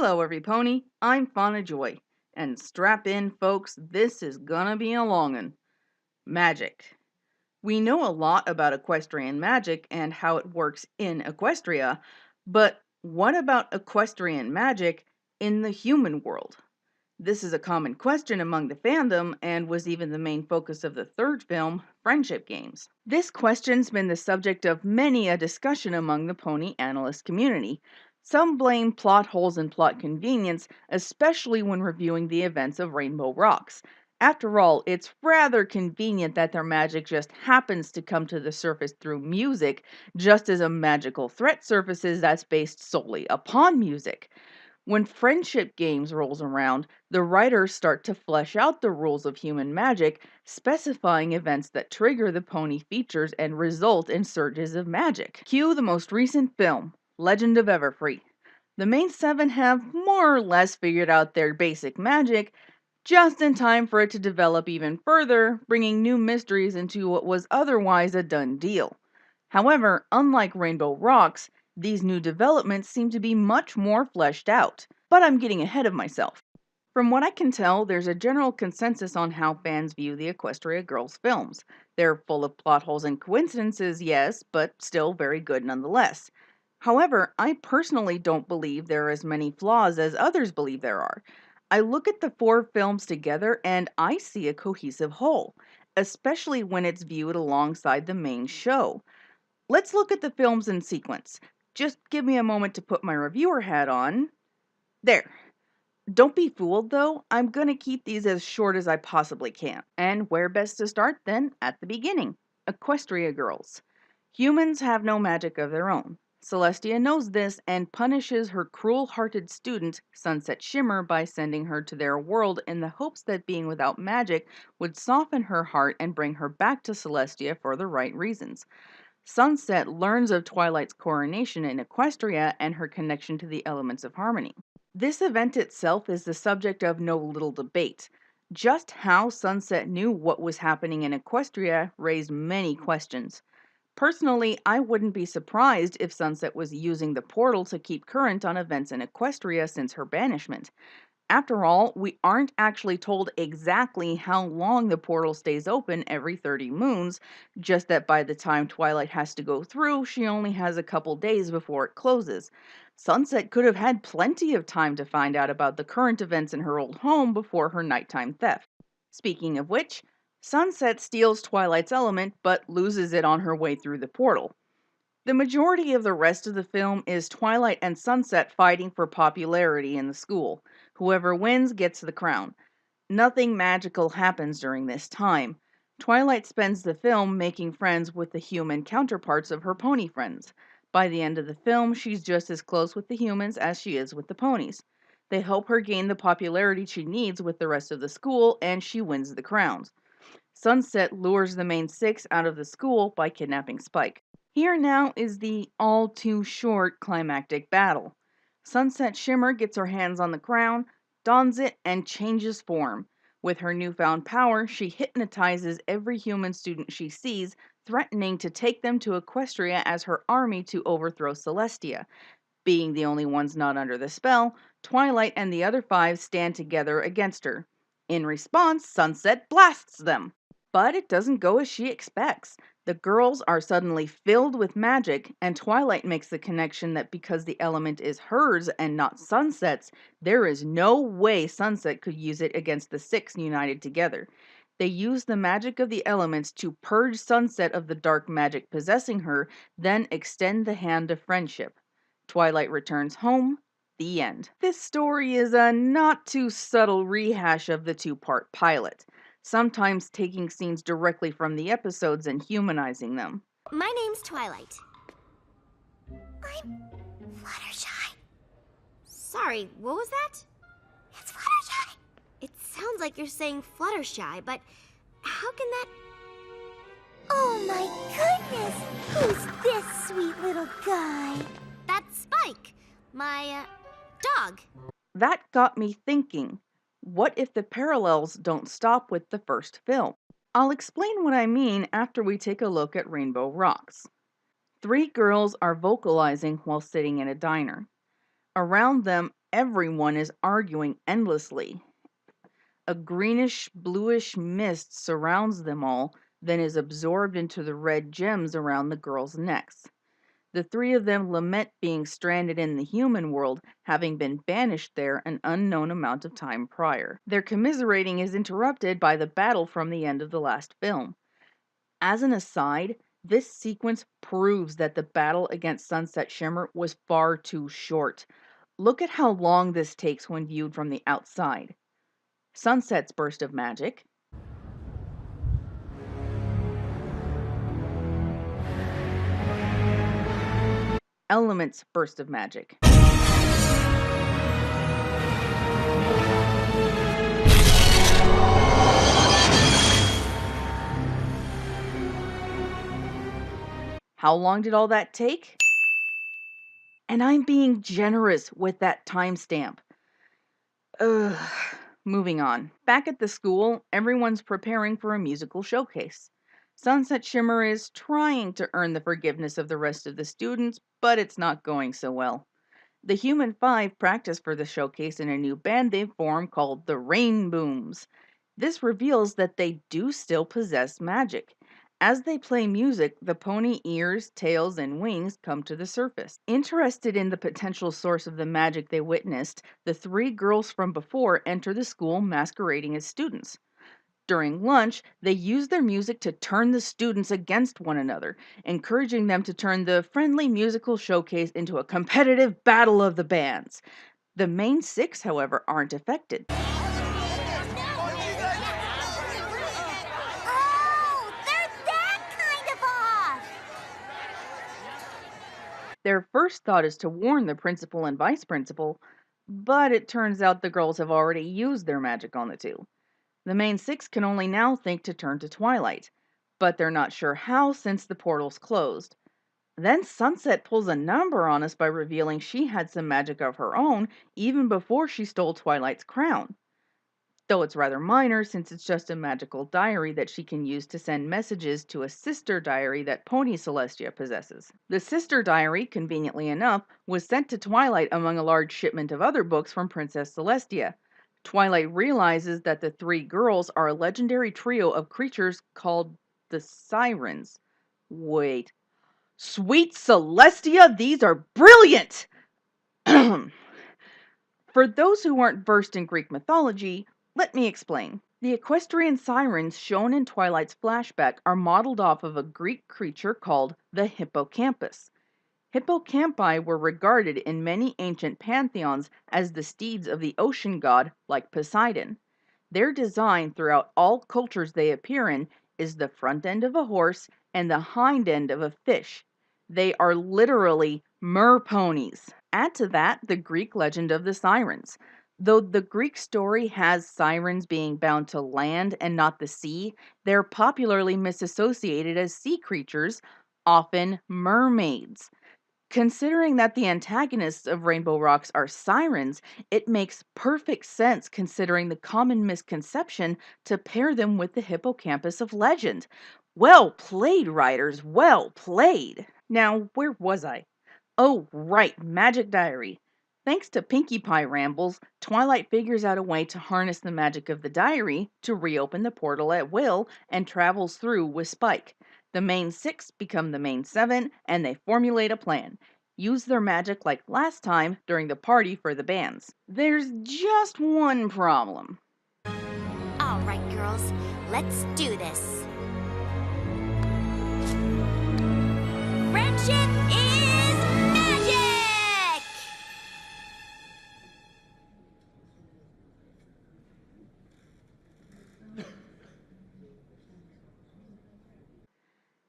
Hello, every pony. I'm Fauna Joy. And strap in, folks, this is gonna be a long one. Magic. We know a lot about equestrian magic and how it works in Equestria, but what about equestrian magic in the human world? This is a common question among the fandom and was even the main focus of the third film, Friendship Games. This question's been the subject of many a discussion among the pony analyst community. Some blame plot holes and plot convenience, especially when reviewing the events of Rainbow Rocks. After all, it's rather convenient that their magic just happens to come to the surface through music, just as a magical threat surfaces that's based solely upon music. When Friendship Games rolls around, the writers start to flesh out the rules of human magic, specifying events that trigger the pony features and result in surges of magic. Cue the most recent film, Legend of Everfree. The main seven have more or less figured out their basic magic, just in time for it to develop even further, bringing new mysteries into what was otherwise a done deal. However, unlike Rainbow Rocks, these new developments seem to be much more fleshed out. But I'm getting ahead of myself. From what I can tell, there's a general consensus on how fans view the Equestria Girls films. They're full of plot holes and coincidences, yes, but still very good nonetheless. However, I personally don't believe there are as many flaws as others believe there are. I look at the four films together and I see a cohesive whole, especially when it's viewed alongside the main show. Let's look at the films in sequence. Just give me a moment to put my reviewer hat on. There. Don't be fooled though, I'm gonna keep these as short as I possibly can. And where best to start then? At the beginning. Equestria Girls. Humans have no magic of their own. Celestia knows this and punishes her cruel-hearted student, Sunset Shimmer, by sending her to their world in the hopes that being without magic would soften her heart and bring her back to Celestia for the right reasons. Sunset learns of Twilight's coronation in Equestria and her connection to the elements of harmony. This event itself is the subject of no little debate. Just how Sunset knew what was happening in Equestria raised many questions. Personally, I wouldn't be surprised if Sunset was using the portal to keep current on events in Equestria since her banishment. After all, we aren't actually told exactly how long the portal stays open every 30 moons, just that by the time Twilight has to go through, she only has a couple days before it closes. Sunset could have had plenty of time to find out about the current events in her old home before her nighttime theft. Speaking of which, Sunset steals Twilight's element but loses it on her way through the portal. The majority of the rest of the film is Twilight and Sunset fighting for popularity in the school. Whoever wins gets the crown. Nothing magical happens during this time. Twilight spends the film making friends with the human counterparts of her pony friends. By the end of the film, she's just as close with the humans as she is with the ponies. They help her gain the popularity she needs with the rest of the school, and she wins the crowns. Sunset lures the main six out of the school by kidnapping Spike. Here now is the all too short climactic battle. Sunset Shimmer gets her hands on the crown, dons it, and changes form. With her newfound power, she hypnotizes every human student she sees, threatening to take them to Equestria as her army to overthrow Celestia. Being the only ones not under the spell, Twilight and the other five stand together against her. In response, Sunset blasts them. But it doesn't go as she expects. The girls are suddenly filled with magic, and Twilight makes the connection that because the element is hers and not Sunset's, there is no way Sunset could use it against the six united together. They use the magic of the elements to purge Sunset of the dark magic possessing her, then extend the hand of friendship. Twilight returns home. The end. This story is a not too subtle rehash of the two-part pilot, sometimes taking scenes directly from the episodes and humanizing them. My name's Twilight. I'm Fluttershy. Sorry, what was that? It's Fluttershy. It sounds like you're saying Fluttershy, but how can that... Oh my goodness! Who's this sweet little guy? That's Spike, my, dog. That got me thinking, what if the parallels don't stop with the first film? I'll explain what I mean after we take a look at Rainbow Rocks. Three girls are vocalizing while sitting in a diner. Around them, everyone is arguing endlessly. A greenish bluish mist surrounds them all, then is absorbed into the red gems around the girls' necks. The three of them lament being stranded in the human world, having been banished there an unknown amount of time prior. Their commiserating is interrupted by the battle from the end of the last film. As an aside, this sequence proves that the battle against Sunset Shimmer was far too short. Look at how long this takes when viewed from the outside. Sunset's burst of magic, Element's burst of magic. How long did all that take? And I'm being generous with that timestamp. Ugh. Moving on. Back at the school, everyone's preparing for a musical showcase. Sunset Shimmer is trying to earn the forgiveness of the rest of the students, but it's not going so well. The Human Five practice for the showcase in a new band they've formed called the Rain Booms. This reveals that they do still possess magic. As they play music, the pony ears, tails, and wings come to the surface. Interested in the potential source of the magic they witnessed, the three girls from before enter the school masquerading as students. During lunch, they use their music to turn the students against one another, encouraging them to turn the friendly musical showcase into a competitive battle of the bands. The main six, however, aren't affected. Oh, they're that kind of off! Their first thought is to warn the principal and vice principal, but it turns out the girls have already used their magic on the two. The main six can only now think to turn to Twilight, but they're not sure how since the portal's closed. Then Sunset pulls a number on us by revealing she had some magic of her own even before she stole Twilight's crown. Though it's rather minor since it's just a magical diary that she can use to send messages to a sister diary that Pony Celestia possesses. The sister diary, conveniently enough, was sent to Twilight among a large shipment of other books from Princess Celestia. Twilight realizes that the three girls are a legendary trio of creatures called the Sirens. Wait. Sweet Celestia, these are brilliant! For those who aren't versed in Greek mythology, let me explain. The equestrian sirens shown in Twilight's flashback are modeled off of a Greek creature called the hippocampus. Hippocampi were regarded in many ancient pantheons as the steeds of the ocean god, like Poseidon. Their design throughout all cultures they appear in is the front end of a horse and the hind end of a fish. They are literally merponies. Add to that the Greek legend of the sirens. Though the Greek story has sirens being bound to land and not the sea, they're popularly misassociated as sea creatures, often mermaids. Considering that the antagonists of Rainbow Rocks are sirens, it makes perfect sense considering the common misconception to pair them with the hippocampus of legend. Well played, writers, well played! Now, where was I? Oh, right, Magic Diary. Thanks to Pinkie Pie rambles, Twilight figures out a way to harness the magic of the diary to reopen the portal at will and travels through with Spike. The main six become the main seven and they formulate a plan. Use their magic like last time during the party for the bands. There's just one problem. All right, girls, let's do this. Friendship is magic!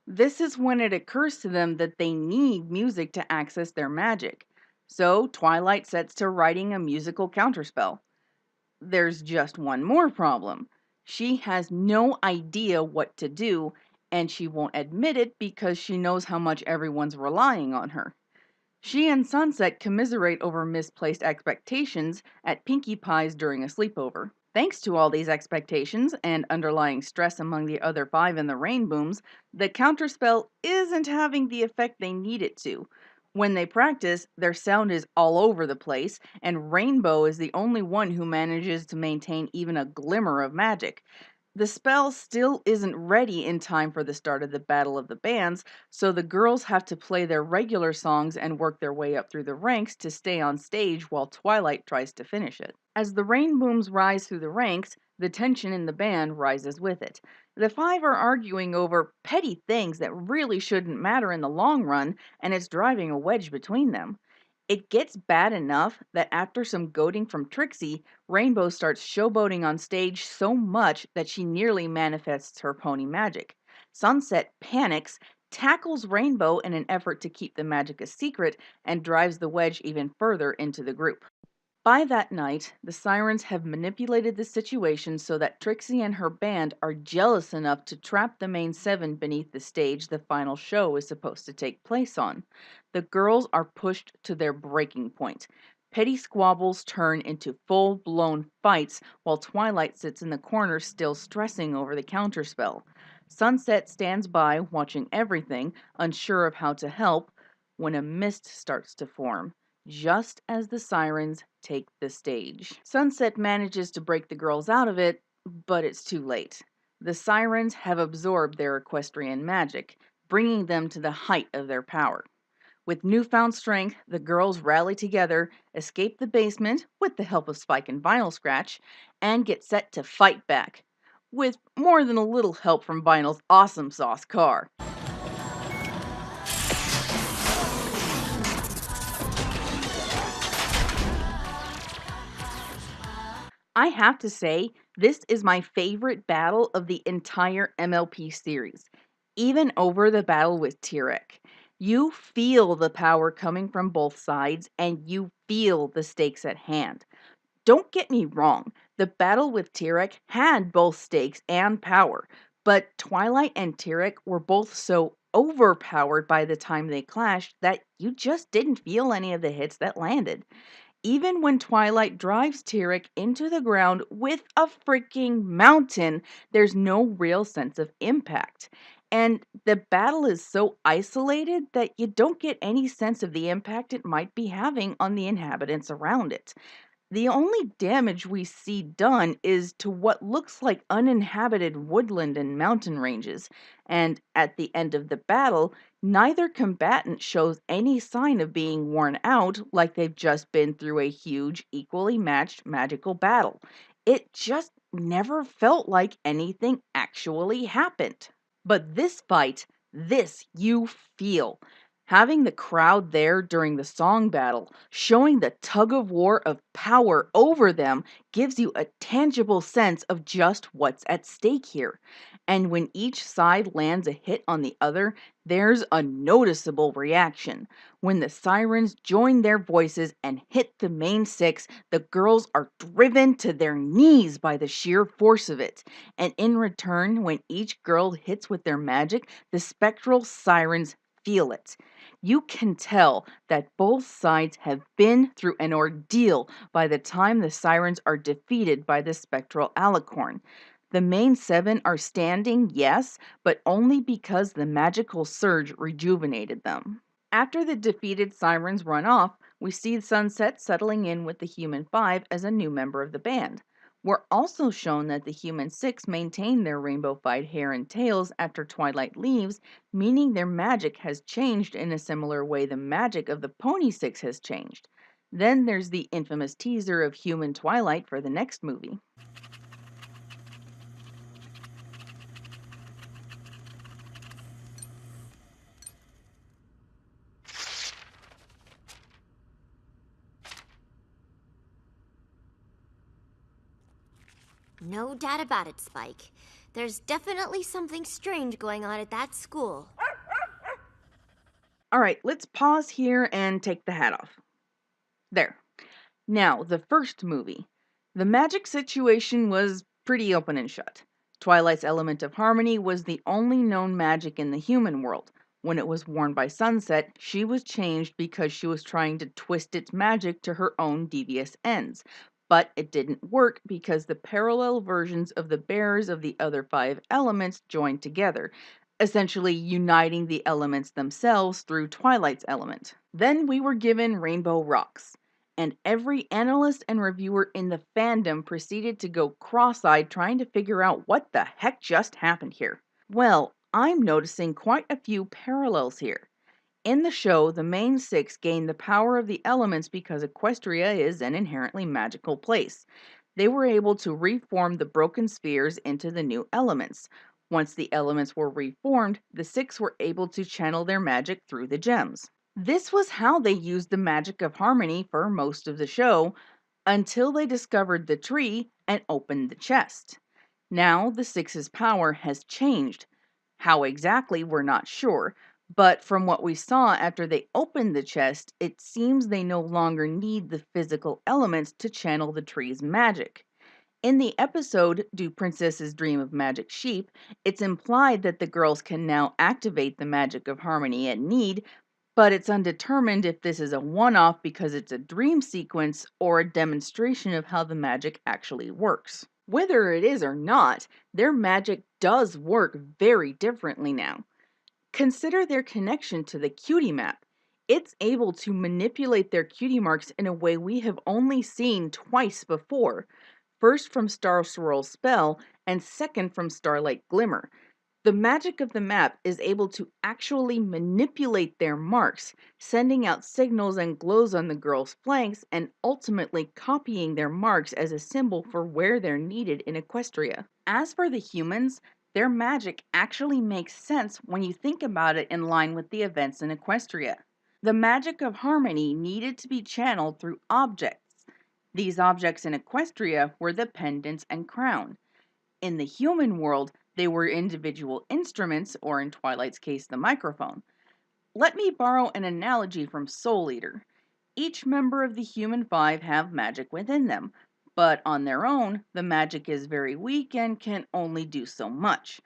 This is when it occurs to them that they need music to access their magic. So Twilight sets to writing a musical counterspell. There's just one more problem. She has no idea what to do, and she won't admit it because she knows how much everyone's relying on her. She and Sunset commiserate over misplaced expectations at Pinkie Pie's during a sleepover. Thanks to all these expectations and underlying stress among the other five in the Rain Booms, the counterspell isn't having the effect they need it to. When they practice, their sound is all over the place, and Rainbow is the only one who manages to maintain even a glimmer of magic. The spell still isn't ready in time for the start of the Battle of the Bands, so the girls have to play their regular songs and work their way up through the ranks to stay on stage while Twilight tries to finish it. As the rain booms rise through the ranks, the tension in the band rises with it. The five are arguing over petty things that really shouldn't matter in the long run, and it's driving a wedge between them. It gets bad enough that after some goading from Trixie, Rainbow starts showboating on stage so much that she nearly manifests her pony magic. Sunset panics, tackles Rainbow in an effort to keep the magic a secret, and drives the wedge even further into the group. By that night, the Sirens have manipulated the situation so that Trixie and her band are jealous enough to trap the main seven beneath the stage the final show is supposed to take place on. The girls are pushed to their breaking point. Petty squabbles turn into full blown fights while Twilight sits in the corner still stressing over the counterspell. Sunset stands by, watching everything, unsure of how to help, when a mist starts to form just as the Sirens take the stage. Sunset manages to break the girls out of it, but it's too late. The Sirens have absorbed their equestrian magic, bringing them to the height of their power. With newfound strength, the girls rally together, escape the basement with the help of Spike and Vinyl Scratch, and get set to fight back. With more than a little help from Vinyl's awesome sauce car. I have to say, this is my favorite battle of the entire MLP series, even over the battle with Tyrek. You feel the power coming from both sides, and you feel the stakes at hand. Don't get me wrong, the battle with Tyrek had both stakes and power, but Twilight and Tyrek were both so overpowered by the time they clashed that you just didn't feel any of the hits that landed. Even when Twilight drives Tyrek into the ground with a freaking mountain, there's no real sense of impact. And the battle is so isolated that you don't get any sense of the impact it might be having on the inhabitants around it. The only damage we see done is to what looks like uninhabited woodland and mountain ranges, and at the end of the battle, neither combatant shows any sign of being worn out like they've just been through a huge, equally matched magical battle. It just never felt like anything actually happened. But this fight, this you feel. Having the crowd there during the song battle, showing the tug of war of power over them, gives you a tangible sense of just what's at stake here. And when each side lands a hit on the other, there's a noticeable reaction. When the Sirens join their voices and hit the main six, the girls are driven to their knees by the sheer force of it. And in return, when each girl hits with their magic, the spectral Sirens feel it. You can tell that both sides have been through an ordeal by the time the Sirens are defeated by the spectral alicorn. The main seven are standing, yes, but only because the magical surge rejuvenated them. After the defeated Sirens run off, we see Sunset settling in with the Human Five as a new member of the band. We're also shown that the Human Six maintain their rainbow-fied hair and tails after Twilight leaves, meaning their magic has changed in a similar way the magic of the Pony Six has changed. Then there's the infamous teaser of Human Twilight for the next movie. No doubt about it, Spike. There's definitely something strange going on at that school. All right, let's pause here and take the hat off. There. Now, the first movie. The magic situation was pretty open and shut. Twilight's element of harmony was the only known magic in the human world. When it was worn by Sunset, she was changed because she was trying to twist its magic to her own devious ends. But it didn't work because the parallel versions of the bearers of the other five elements joined together. essentially uniting the elements themselves through Twilight's element. Then we were given rainbow rocks, and every analyst and reviewer in the fandom proceeded to go cross-eyed trying to figure out what the heck just happened here. Well, I'm noticing quite a few parallels here. In the show, the main six gain the power of the elements because Equestria is an inherently magical place. They were able to reform the broken spheres into the new elements. Once the elements were reformed, the six were able to channel their magic through the gems. This was how they used the magic of harmony for most of the show until they discovered the tree and opened the chest. Now the six's power has changed. How exactly, we're not sure, but from what we saw after they opened the chest, it seems they no longer need the physical elements to channel the tree's magic. In the episode, Do Princesses Dream of Magic Sheep, it's implied that the girls can now activate the magic of harmony at need, but it's undetermined if this is a one-off because it's a dream sequence or a demonstration of how the magic actually works. Whether it is or not, their magic does work very differently now. Consider their connection to the cutie map. It's able to manipulate their cutie marks in a way we have only seen twice before. First from Star Swirl's spell, and second from Starlight Glimmer. The magic of the map is able to actually manipulate their marks, sending out signals and glows on the girls' flanks and ultimately copying their marks as a symbol for where they're needed in Equestria. As for the humans, their magic actually makes sense when you think about it in line with the events in Equestria. The magic of harmony needed to be channeled through objects. These objects in Equestria were the pendants and crown. In the human world, they were individual instruments, or in Twilight's case, the microphone. Let me borrow an analogy from Soul Eater. Each member of the human five have magic within them, but on their own, the magic is very weak and can only do so much.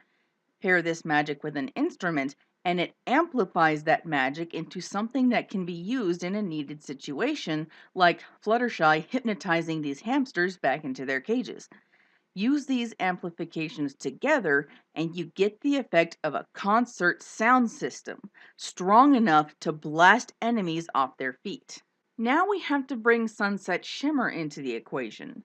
Pair this magic with an instrument, and it amplifies that magic into something that can be used in a needed situation, like Fluttershy hypnotizing these hamsters back into their cages. Use these amplifications together and you get the effect of a concert sound system, strong enough to blast enemies off their feet. Now we have to bring Sunset Shimmer into the equation.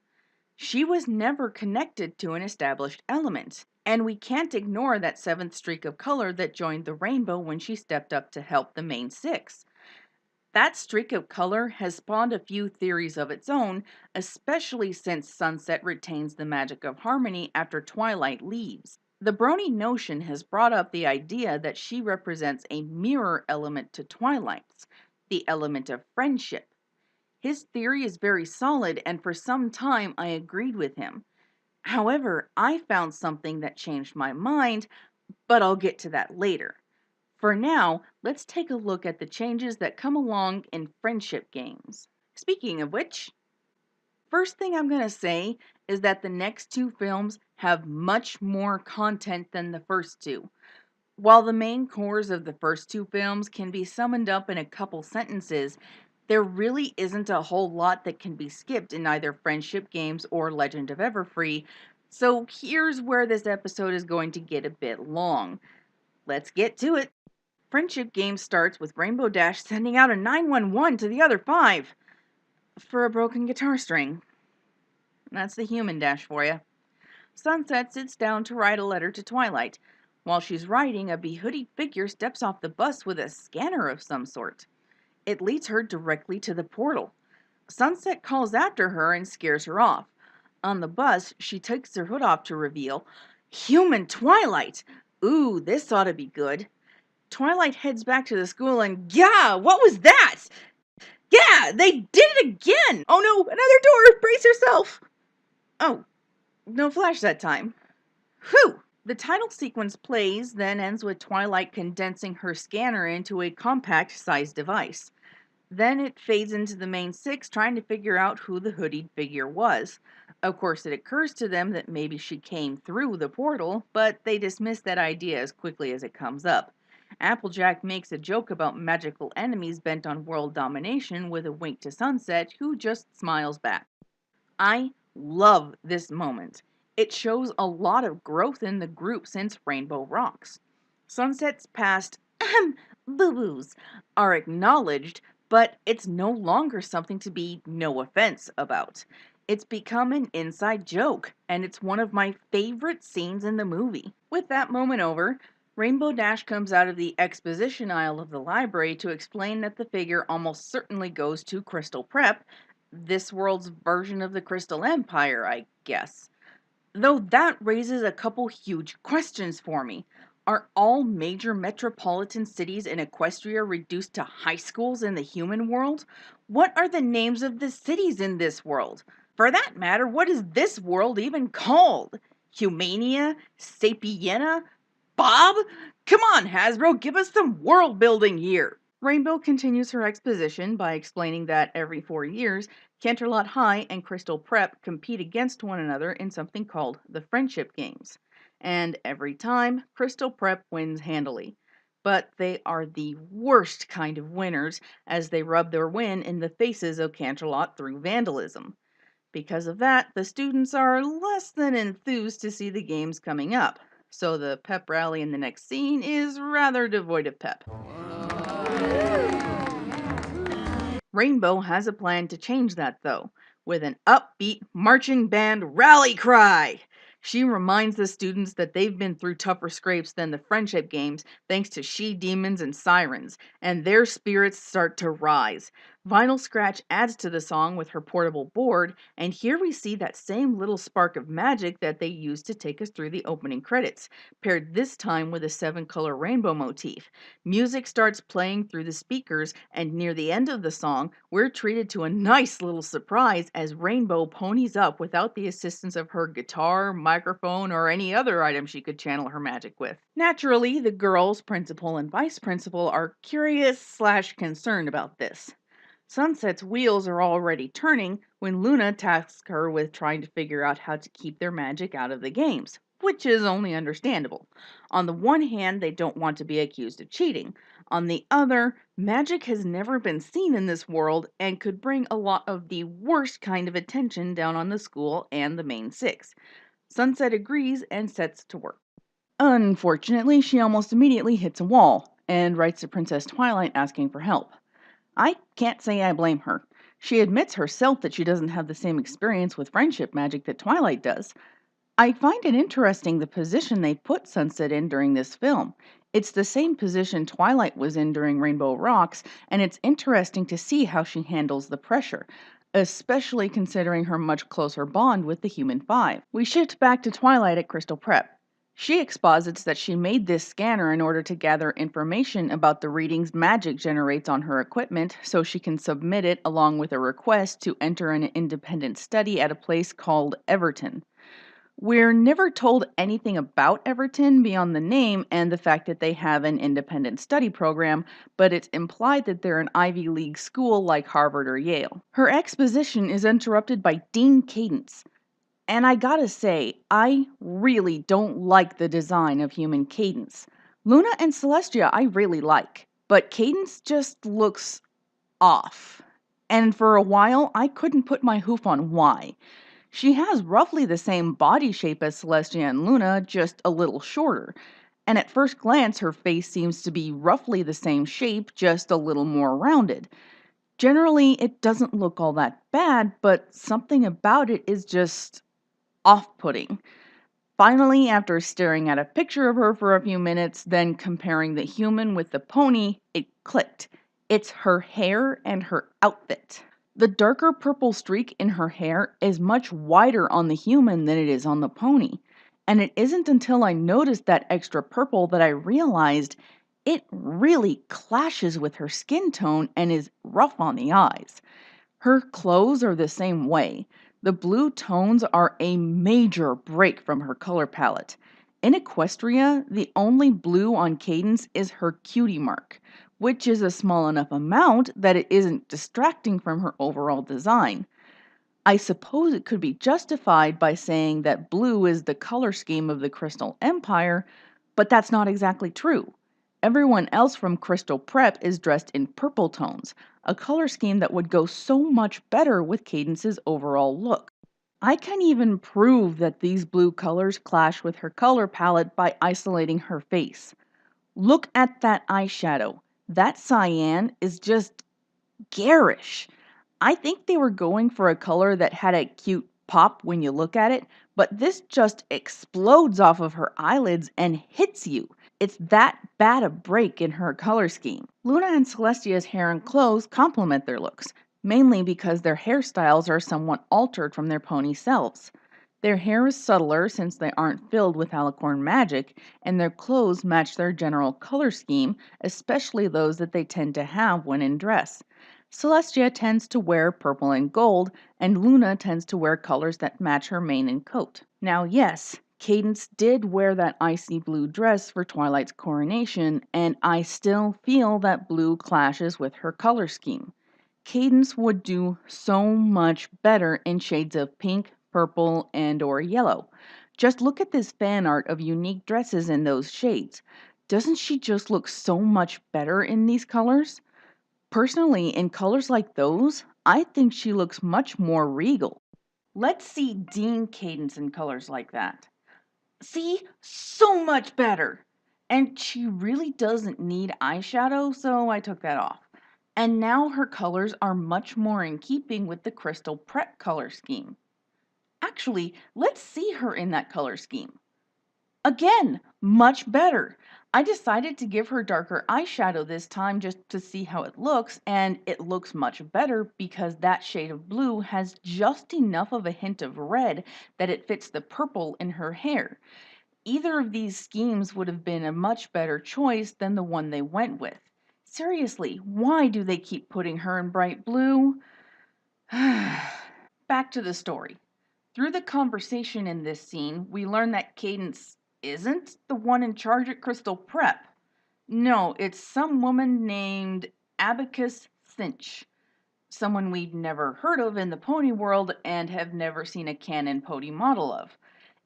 She was never connected to an established element, and we can't ignore that seventh streak of color that joined the rainbow when she stepped up to help the main six. That streak of color has spawned a few theories of its own, especially since Sunset retains the magic of harmony after Twilight leaves. The Brony notion has brought up the idea that she represents a mirror element to Twilight's, the element of friendship. His theory is very solid, and for some time I agreed with him. However, I found something that changed my mind, but I'll get to that later. For now, let's take a look at the changes that come along in friendship games. Speaking of which, first thing I'm going to say is that the next two films have much more content than the first two. While the main cores of the first two films can be summed up in a couple sentences, there really isn't a whole lot that can be skipped in either Friendship Games or Legend of Everfree, so here's where this episode is going to get a bit long. Let's get to it. Friendship Game starts with Rainbow Dash sending out a 911 to the other five for a broken guitar string. That's the human Dash for you. Sunset sits down to write a letter to Twilight. While she's writing, a behoodied figure steps off the bus with a scanner of some sort. It leads her directly to the portal. Sunset calls after her and scares her off. On the bus, she takes her hood off to reveal Human Twilight! Ooh, this ought to be good. Twilight heads back to the school and, yeah, what was that? Yeah, they did it again! Oh no, another door! Brace yourself! Oh, no flash that time. Whew! The title sequence plays, then ends with Twilight condensing her scanner into a compact-sized device. Then it fades into the main six trying to figure out who the hoodied figure was. Of course, it occurs to them that maybe she came through the portal, but they dismiss that idea as quickly as it comes up. Applejack makes a joke about magical enemies bent on world domination with a wink to Sunset, who just smiles back. I love this moment. It shows a lot of growth in the group since Rainbow Rocks. Sunset's past boo-boos are acknowledged, but it's no longer something to be no offense about. It's become an inside joke, and it's one of my favorite scenes in the movie. With that moment over, Rainbow Dash comes out of the exposition aisle of the library to explain that the figure almost certainly goes to Crystal Prep, this world's version of the Crystal Empire, I guess. Though that raises a couple huge questions for me. Are all major metropolitan cities in Equestria reduced to high schools in the human world? What are the names of the cities in this world? For that matter, what is this world even called? Humania? Sapiena? Bob? Come on, Hasbro, give us some world building here. Rainbow continues her exposition by explaining that every 4 years, Canterlot High and Crystal Prep compete against one another in something called the Friendship Games. And every time, Crystal Prep wins handily. But they are the worst kind of winners, as they rub their win in the faces of Canterlot through vandalism. Because of that, the students are less than enthused to see the games coming up. So the pep rally in the next scene is rather devoid of pep. Rainbow has a plan to change that, though, with an upbeat marching band rally cry. She reminds the students that they've been through tougher scrapes than the friendship games thanks to she-demons and sirens, and their spirits start to rise. Vinyl Scratch adds to the song with her portable board, and here we see that same little spark of magic that they used to take us through the opening credits, paired this time with a 7-color rainbow motif. Music starts playing through the speakers, and near the end of the song, we're treated to a nice little surprise as Rainbow ponies up without the assistance of her guitar, microphone, or any other item she could channel her magic with. Naturally, the girls, principal and vice principal, are curious/concerned about this. Sunset's wheels are already turning when Luna tasks her with trying to figure out how to keep their magic out of the games, which is only understandable. On the one hand, they don't want to be accused of cheating. On the other, magic has never been seen in this world and could bring a lot of the worst kind of attention down on the school and the main six. Sunset agrees and sets to work. Unfortunately, she almost immediately hits a wall and writes to Princess Twilight asking for help. I can't say I blame her. She admits herself that she doesn't have the same experience with friendship magic that Twilight does. I find it interesting the position they put Sunset in during this film. It's the same position Twilight was in during Rainbow Rocks, and it's interesting to see how she handles the pressure, especially considering her much closer bond with the Human Five. We shift back to Twilight at Crystal Prep. She exposits that she made this scanner in order to gather information about the readings magic generates on her equipment so she can submit it along with a request to enter an independent study at a place called Everton. We're never told anything about Everton beyond the name and the fact that they have an independent study program, but it's implied that they're an Ivy League school like Harvard or Yale. Her exposition is interrupted by Dean Cadence. And I gotta say, I really don't like the design of human Cadence. Luna and Celestia I really like, but Cadence just looks off. And for a while, I couldn't put my hoof on why. She has roughly the same body shape as Celestia and Luna, just a little shorter. And at first glance, her face seems to be roughly the same shape, just a little more rounded. Generally, it doesn't look all that bad, but something about it is just off-putting. Finally, after staring at a picture of her for a few minutes, then comparing the human with the pony, it clicked. It's her hair and her outfit. The darker purple streak in her hair is much wider on the human than it is on the pony. And it isn't until I noticed that extra purple that I realized it really clashes with her skin tone and is rough on the eyes. Her clothes are the same way. The blue tones are a major break from her color palette. In Equestria, the only blue on Cadence is her cutie mark, which is a small enough amount that it isn't distracting from her overall design. I suppose it could be justified by saying that blue is the color scheme of the Crystal Empire, but that's not exactly true. Everyone else from Crystal Prep is dressed in purple tones, a color scheme that would go so much better with Cadence's overall look. I can even prove that these blue colors clash with her color palette by isolating her face. Look at that eyeshadow. That cyan is just garish. I think they were going for a color that had a cute pop when you look at it, but this just explodes off of her eyelids and hits you. It's that bad a break in her color scheme. Luna and Celestia's hair and clothes complement their looks, mainly because their hairstyles are somewhat altered from their pony selves. Their hair is subtler since they aren't filled with alicorn magic, and their clothes match their general color scheme, especially those that they tend to have when in dress. Celestia tends to wear purple and gold, and Luna tends to wear colors that match her mane and coat. Now, yes, Cadence did wear that icy blue dress for Twilight's coronation, and I still feel that blue clashes with her color scheme. Cadence would do so much better in shades of pink, purple, and or yellow. Just look at this fan art of unique dresses in those shades. Doesn't she just look so much better in these colors? Personally, in colors like those, I think she looks much more regal. Let's see Dean Cadence in colors like that. See? So much better! And she really doesn't need eyeshadow, so I took that off. And now her colors are much more in keeping with the Crystal Prep color scheme. Actually, let's see her in that color scheme. Again, much better. I decided to give her darker eyeshadow this time just to see how it looks, and it looks much better because that shade of blue has just enough of a hint of red that it fits the purple in her hair. Either of these schemes would have been a much better choice than the one they went with. Seriously, why do they keep putting her in bright blue? Back to the story. Through the conversation in this scene, we learn that Cadence isn't the one in charge at Crystal Prep. No, it's some woman named Abacus Cinch, someone we've never heard of in the pony world and have never seen a canon pony model of.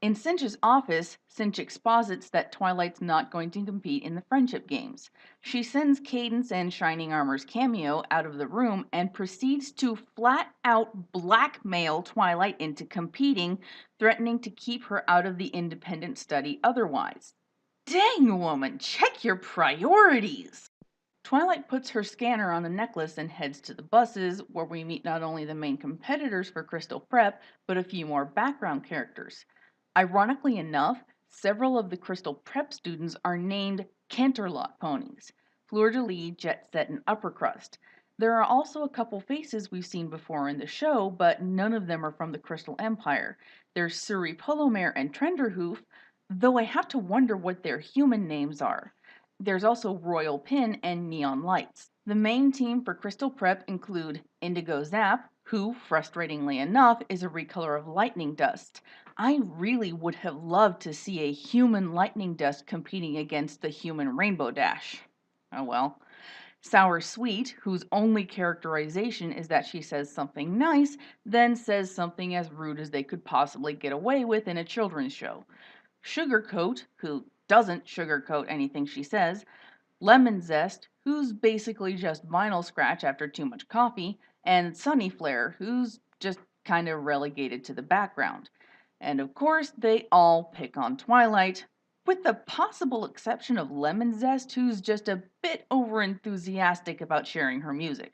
In Cinch's office, Cinch exposits that Twilight's not going to compete in the friendship games. She sends Cadence and Shining Armor's cameo out of the room and proceeds to flat out blackmail Twilight into competing, threatening to keep her out of the independent study otherwise. Dang, woman, check your priorities! Twilight puts her scanner on a necklace and heads to the buses, where we meet not only the main competitors for Crystal Prep, but a few more background characters. Ironically enough, several of the Crystal Prep students are named Canterlot ponies: Fleur de Lis, Jet Set, and Upper Crust. There are also a couple faces we've seen before in the show, but none of them are from the Crystal Empire. There's Suri Polomare and Trenderhoof, though I have to wonder what their human names are. There's also Royal Pin and Neon Lights. The main team for Crystal Prep include Indigo Zap, who, frustratingly enough, is a recolor of Lightning Dust. I really would have loved to see a human Lightning Dust competing against the human Rainbow Dash. Oh well. Sour Sweet, whose only characterization is that she says something nice, then says something as rude as they could possibly get away with in a children's show. Sugarcoat, who doesn't sugarcoat anything she says. Lemon Zest, who's basically just vinyl scratch after too much coffee. And Sunny Flare, who's just kind of relegated to the background. And of course, they all pick on Twilight, with the possible exception of Lemon Zest, who's just a bit overenthusiastic about sharing her music.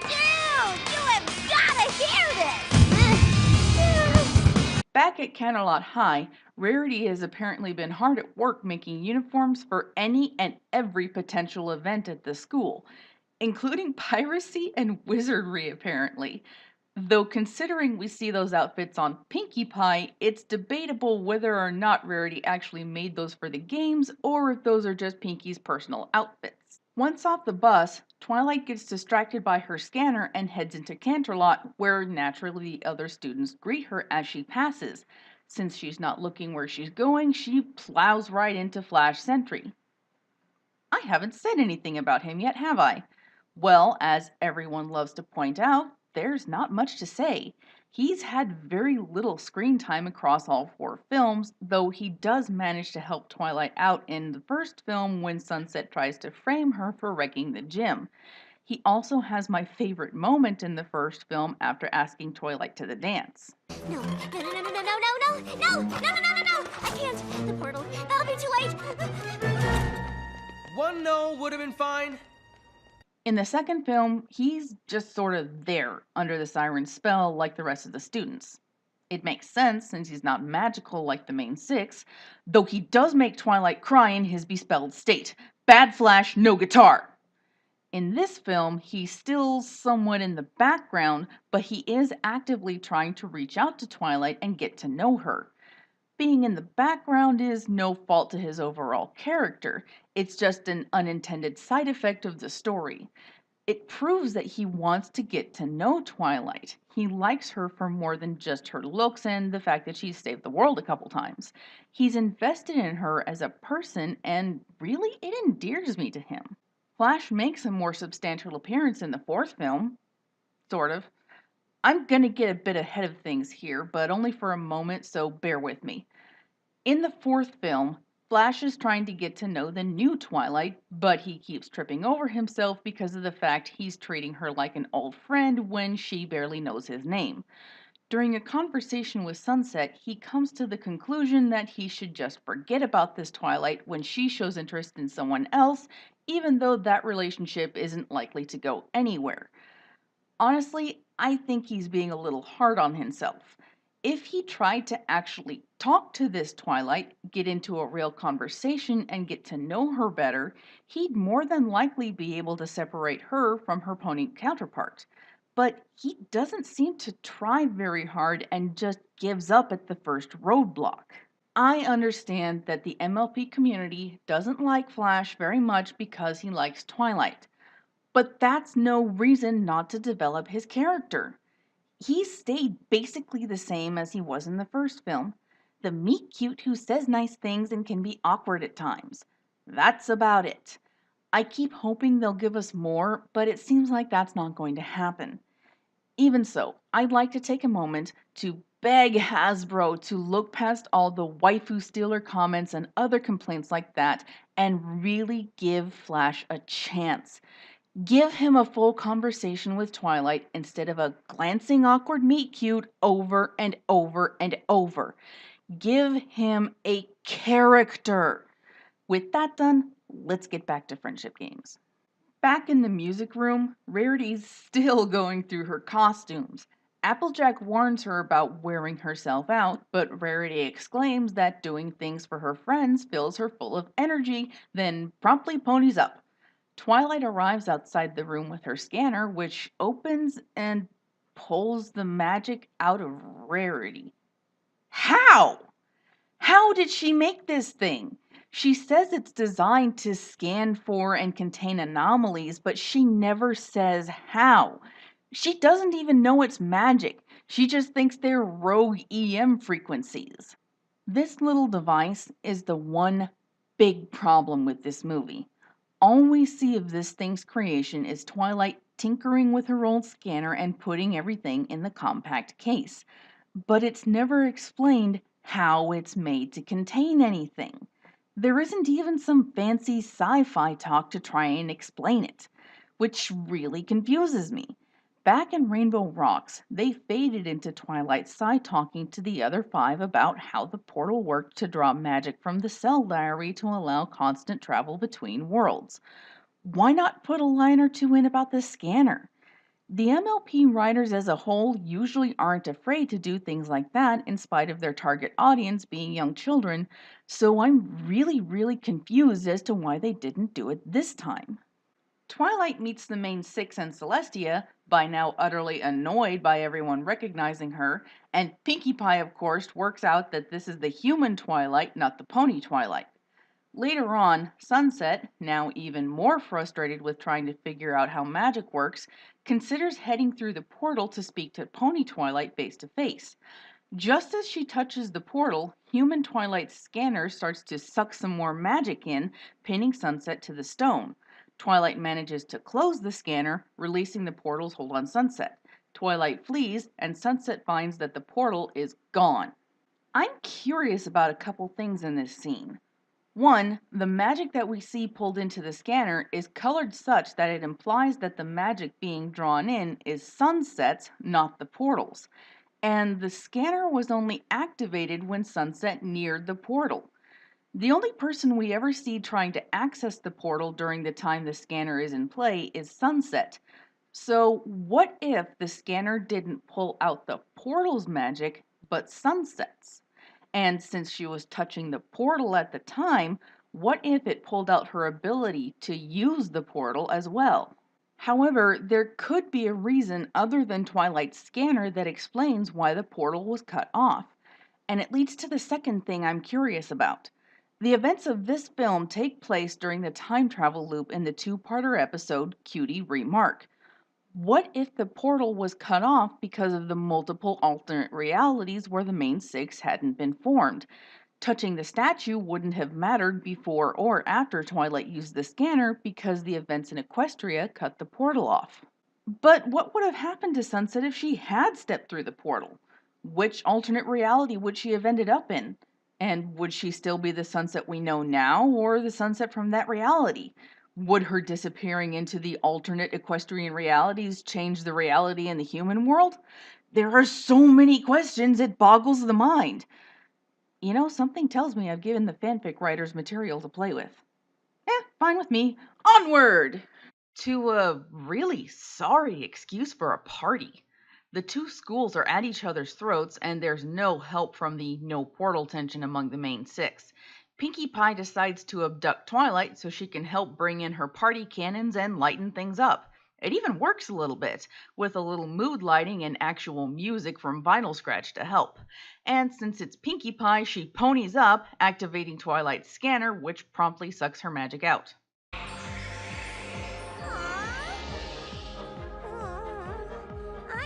Dude, you have gotta hear this! Back at Canterlot High, Rarity has apparently been hard at work making uniforms for any and every potential event at the school, including piracy and wizardry apparently. Though considering we see those outfits on Pinkie Pie, it's debatable whether or not Rarity actually made those for the games or if those are just Pinkie's personal outfits. Once off the bus, Twilight gets distracted by her scanner and heads into Canterlot, where naturally the other students greet her as she passes. Since she's not looking where she's going, she plows right into Flash Sentry. I haven't said anything about him yet, have I? Well, as everyone loves to point out, there's not much to say. He's had very little screen time across all 4 films, though he does manage to help Twilight out in the first film when Sunset tries to frame her for wrecking the gym. He also has my favorite moment in the first film after asking Twilight to the dance. No, no, no, no, no, no, no, no, no, no, no, no, no, no, I can't. The portal. That'll be too late. One no would have been fine. In the second film, he's just sort of there, under the siren's spell like the rest of the students. It makes sense since he's not magical like the main six, though he does make Twilight cry in his bespelled state. Bad Flash, no guitar! In this film, he's still somewhat in the background, but he is actively trying to reach out to Twilight and get to know her. Being in the background is no fault to his overall character, it's just an unintended side effect of the story. It proves that he wants to get to know Twilight. He likes her for more than just her looks and the fact that she's saved the world a couple times. He's invested in her as a person, and really, it endears me to him. Flash makes a more substantial appearance in the fourth film. Sort of. I'm gonna get a bit ahead of things here, but only for a moment, so bear with me. In the fourth film, Flash is trying to get to know the new Twilight, but he keeps tripping over himself because of the fact he's treating her like an old friend when she barely knows his name. During a conversation with Sunset, he comes to the conclusion that he should just forget about this Twilight when she shows interest in someone else, even though that relationship isn't likely to go anywhere. Honestly, I think he's being a little hard on himself. If he tried to actually talk to this Twilight, get into a real conversation, and get to know her better, he'd more than likely be able to separate her from her pony counterpart. But he doesn't seem to try very hard and just gives up at the first roadblock. I understand that the MLP community doesn't like Flash very much because he likes Twilight. But that's no reason not to develop his character. He stayed basically the same as he was in the first film. The meet cute who says nice things and can be awkward at times. That's about it. I keep hoping they'll give us more, but it seems like that's not going to happen. Even so, I'd like to take a moment to beg Hasbro to look past all the waifu stealer comments and other complaints like that and really give Flash a chance. Give him a full conversation with Twilight instead of a glancing awkward meet cute over and over and over. Give him a character. With that done, let's get back to friendship games. Back in the music room, Rarity's still going through her costumes. Applejack warns her about wearing herself out, but Rarity exclaims that doing things for her friends fills her full of energy, then promptly ponies up. Twilight arrives outside the room with her scanner, which opens and pulls the magic out of Rarity. How? How did she make this thing? She says it's designed to scan for and contain anomalies, but she never says how. She doesn't even know it's magic. She just thinks they're rogue EM frequencies. This little device is the one big problem with this movie. All we see of this thing's creation is Twilight tinkering with her old scanner and putting everything in the compact case. But it's never explained how it's made to contain anything. There isn't even some fancy sci-fi talk to try and explain it, which really confuses me. Back in Rainbow Rocks, they faded into Twilight's side talking to the other five about how the portal worked to draw magic from the cell diary to allow constant travel between worlds. Why not put a line or two in about the scanner? The MLP writers as a whole usually aren't afraid to do things like that in spite of their target audience being young children, so I'm really confused as to why they didn't do it this time. Twilight meets the main six and Celestia, by now utterly annoyed by everyone recognizing her, and Pinkie Pie, of course, works out that this is the human Twilight, not the pony Twilight. Later on, Sunset, now even more frustrated with trying to figure out how magic works, considers heading through the portal to speak to Pony Twilight face to face. Just as she touches the portal, human Twilight's scanner starts to suck some more magic in, pinning Sunset to the stone. Twilight manages to close the scanner, releasing the portal's hold on Sunset. Twilight flees, and Sunset finds that the portal is gone. I'm curious about a couple things in this scene. One, the magic that we see pulled into the scanner is colored such that it implies that the magic being drawn in is Sunset's, not the portal's. And the scanner was only activated when Sunset neared the portal. The only person we ever see trying to access the portal during the time the scanner is in play is Sunset. So, what if the scanner didn't pull out the portal's magic, but Sunset's? And since she was touching the portal at the time, what if it pulled out her ability to use the portal as well? However, there could be a reason other than Twilight's scanner that explains why the portal was cut off. And it leads to the second thing I'm curious about. The events of this film take place during the time travel loop in the two-parter episode Cutie Remark. What if the portal was cut off because of the multiple alternate realities where the main six hadn't been formed? Touching the statue wouldn't have mattered before or after Twilight used the scanner because the events in Equestria cut the portal off. But what would have happened to Sunset if she had stepped through the portal? Which alternate reality would she have ended up in? And would she still be the Sunset we know now, or the Sunset from that reality? Would her disappearing into the alternate equestrian realities change the reality in the human world? There are so many questions, it boggles the mind. You know, something tells me I've given the fanfic writers material to play with. Fine with me. Onward! To a really sorry excuse for a party. The two schools are at each other's throats, and there's no help from the no portal tension among the main six. Pinkie Pie decides to abduct Twilight so she can help bring in her party cannons and lighten things up. It even works a little bit, with a little mood lighting and actual music from Vinyl Scratch to help. And since it's Pinkie Pie, she ponies up, activating Twilight's scanner, which promptly sucks her magic out. I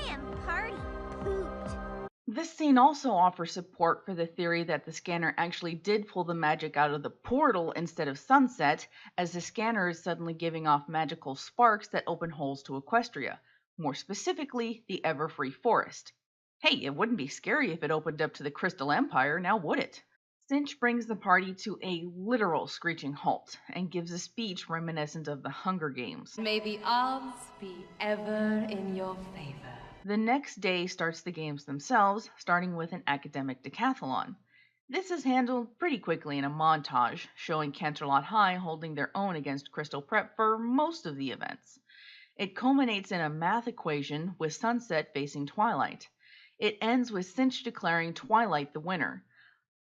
am party pooped. This scene also offers support for the theory that the scanner actually did pull the magic out of the portal instead of Sunset, as the scanner is suddenly giving off magical sparks that open holes to Equestria, more specifically, the Everfree Forest. Hey, it wouldn't be scary if it opened up to the Crystal Empire, now would it? Cinch brings the party to a literal screeching halt and gives a speech reminiscent of the Hunger Games. May the odds be ever in your favor. The next day starts the games themselves, starting with an academic decathlon. This is handled pretty quickly in a montage, showing Canterlot High holding their own against Crystal Prep for most of the events. It culminates in a math equation with Sunset facing Twilight. It ends with Cinch declaring Twilight the winner.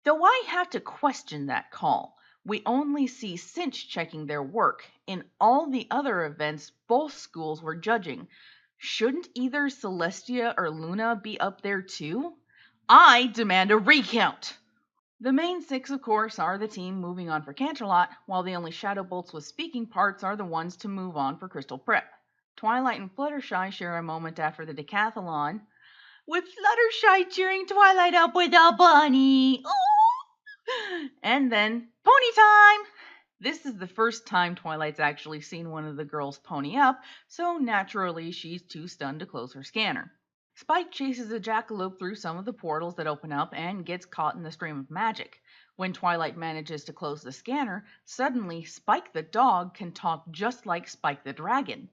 Though I have to question that call. We only see Cinch checking their work. In all the other events, both schools were judging. Shouldn't either Celestia or Luna be up there too? I demand a recount! The main six, of course, are the team moving on for Canterlot, while the only Shadow Bolts with speaking parts are the ones to move on for Crystal Prep. Twilight and Fluttershy share a moment after the decathlon, with Fluttershy cheering Twilight up with a bunny. Ooh! And then, pony time! This is the first time Twilight's actually seen one of the girls pony up, so naturally she's too stunned to close her scanner. Spike chases a jackalope through some of the portals that open up and gets caught in the stream of magic. When Twilight manages to close the scanner, suddenly Spike the dog can talk just like Spike the dragon.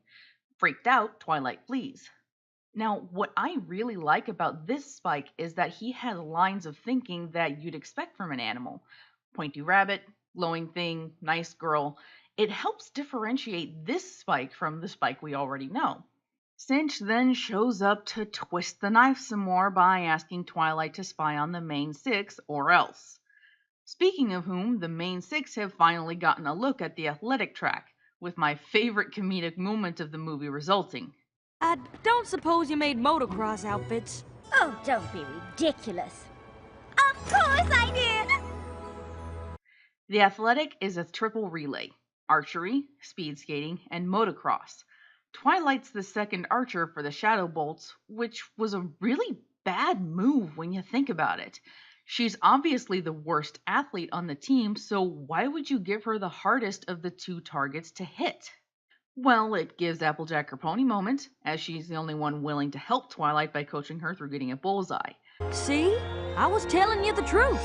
Freaked out, Twilight flees. Now, what I really like about this Spike is that he has lines of thinking that you'd expect from an animal. Pointy rabbit, glowing thing, nice girl. It helps differentiate this Spike from the Spike we already know. Cinch then shows up to twist the knife some more by asking Twilight to spy on the main six, or else. Speaking of whom, the main six have finally gotten a look at the athletic track, with my favorite comedic moment of the movie resulting. I don't suppose you made motocross outfits? Oh, don't be ridiculous. Of course I did! The athletic is a triple relay: archery, speed skating, and motocross. Twilight's the second archer for the Shadow Bolts, which was a really bad move when you think about it. She's obviously the worst athlete on the team, so why would you give her the hardest of the two targets to hit? Well, it gives Applejack her pony moment, as she's the only one willing to help Twilight by coaching her through getting a bullseye. See? I was telling you the truth.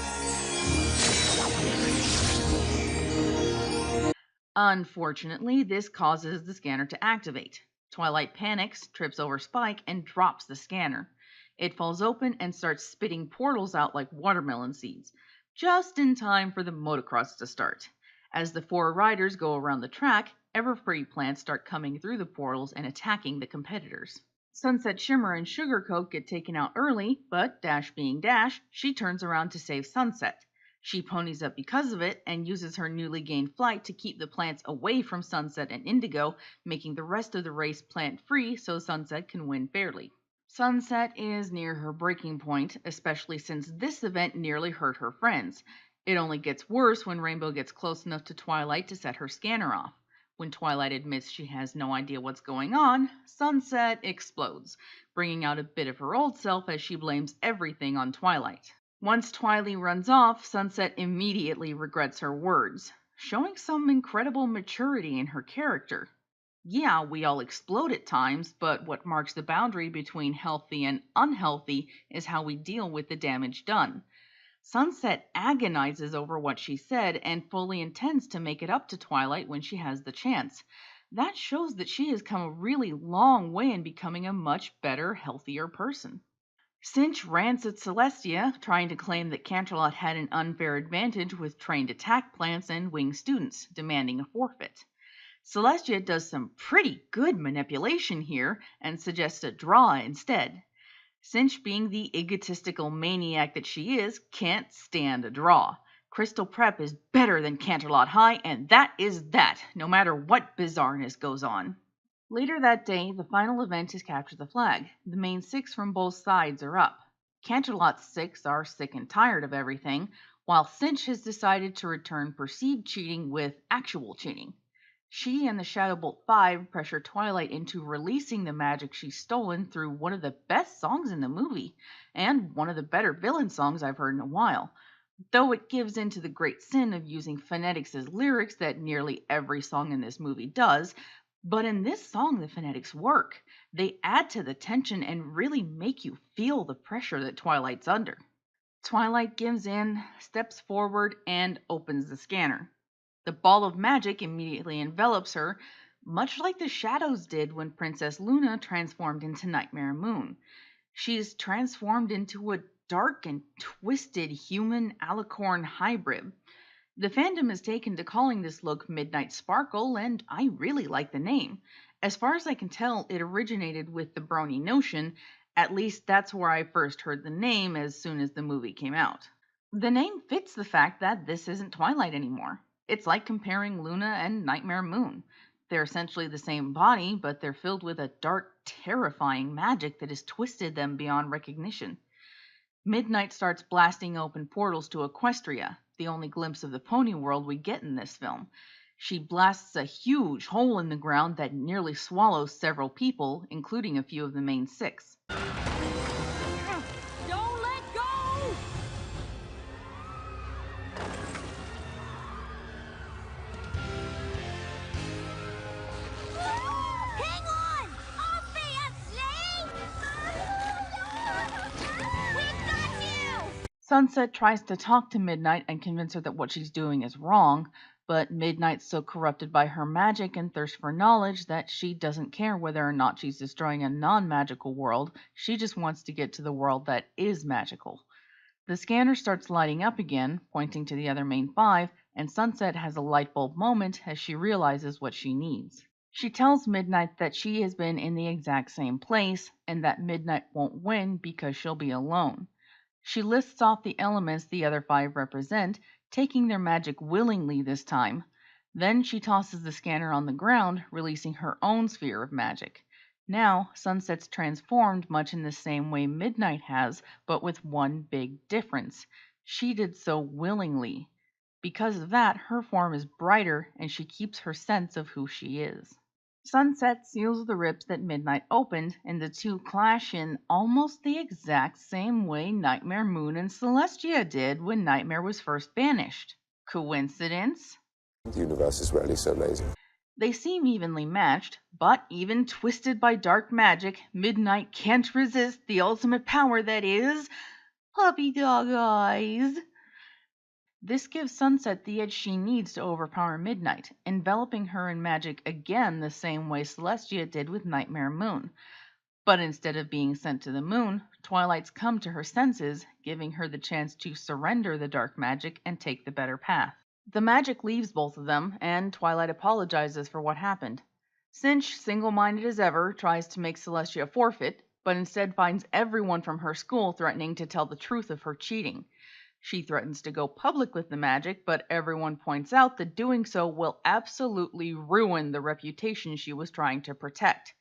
Unfortunately, this causes the scanner to activate. Twilight panics, trips over Spike, and drops the scanner. It falls open and starts spitting portals out like watermelon seeds. just in time for the motocross to start. As the four riders go around the track, ever-free plants start coming through the portals and attacking the competitors. Sunset Shimmer and Sugarcoat get taken out early, but Dash being Dash, she turns around to save Sunset. She ponies up because of it and uses her newly gained flight to keep the plants away from Sunset and Indigo, making the rest of the race plant-free so Sunset can win fairly. Sunset is near her breaking point, especially since this event nearly hurt her friends. It only gets worse when Rainbow gets close enough to Twilight to set her scanner off. When Twilight admits she has no idea what's going on, Sunset explodes, bringing out a bit of her old self as she blames everything on Twilight. Once Twilight runs off, Sunset immediately regrets her words, showing some incredible maturity in her character. Yeah, we all explode at times, but what marks the boundary between healthy and unhealthy is how we deal with the damage done. Sunset agonizes over what she said and fully intends to make it up to Twilight when she has the chance. That shows that she has come a really long way in becoming a much better, healthier person. Cinch rants at Celestia, trying to claim that Canterlot had an unfair advantage with trained attack plants and winged students, demanding a forfeit. Celestia does some pretty good manipulation here and suggests a draw instead. Cinch, being the egotistical maniac that she is, can't stand a draw. Crystal Prep is better than Canterlot High, and that is that, no matter what bizarreness goes on. Later that day, the final event is Capture the Flag. The main six from both sides are up. Canterlot's six are sick and tired of everything, while Cinch has decided to return perceived cheating with actual cheating. She and the Shadowbolt 5 pressure Twilight into releasing the magic she's stolen through one of the best songs in the movie, and one of the better villain songs I've heard in a while, though it gives into the great sin of using phonetics as lyrics that nearly every song in this movie does. But in this song, the phonetics work. They add to the tension and really make you feel the pressure that Twilight's under. Twilight gives in, steps forward, and opens the scanner. The ball of magic immediately envelops her, much like the shadows did when Princess Luna transformed into Nightmare Moon. She's transformed into a dark and twisted human alicorn hybrid. The fandom has taken to calling this look Midnight Sparkle, and I really like the name. As far as I can tell, it originated with the Brony notion. At least that's where I first heard the name as soon as the movie came out. The name fits the fact that this isn't Twilight anymore. It's like comparing Luna and Nightmare Moon. They're essentially the same body, but they're filled with a dark, terrifying magic that has twisted them beyond recognition. Midnight starts blasting open portals to Equestria, the only glimpse of the pony world we get in this film. She blasts a huge hole in the ground that nearly swallows several people, including a few of the main six. Don't let go! Hang on! Obviously! We've got you! Sunset tries to talk to Midnight and convince her that what she's doing is wrong, but Midnight's so corrupted by her magic and thirst for knowledge that she doesn't care whether or not she's destroying a non-magical world. She just wants to get to the world that is magical. The scanner starts lighting up again, pointing to the other main five, and Sunset has a light bulb moment as she realizes what she needs. She tells Midnight that she has been in the exact same place, and that Midnight won't win because she'll be alone. She lists off the elements the other five represent, taking their magic willingly this time. Then she tosses the scanner on the ground, releasing her own sphere of magic. Now, Sunset's transformed much in the same way Midnight has, but with one big difference. She did so willingly. Because of that, her form is brighter, and she keeps her sense of who she is. Sunset seals the rips that Midnight opened, and the two clash in almost the exact same way Nightmare Moon and Celestia did when Nightmare was first banished. Coincidence? The universe is rarely so lazy. They seem evenly matched, but even twisted by dark magic, Midnight can't resist the ultimate power that is puppy dog eyes. This gives Sunset the edge she needs to overpower Midnight, enveloping her in magic again the same way Celestia did with Nightmare Moon. But instead of being sent to the moon, Twilight's come to her senses, giving her the chance to surrender the dark magic and take the better path. The magic leaves both of them, and Twilight apologizes for what happened. Cinch, single-minded as ever, tries to make Celestia forfeit, but instead finds everyone from her school threatening to tell the truth of her cheating. She threatens to go public with the magic, but everyone points out that doing so will absolutely ruin the reputation she was trying to protect.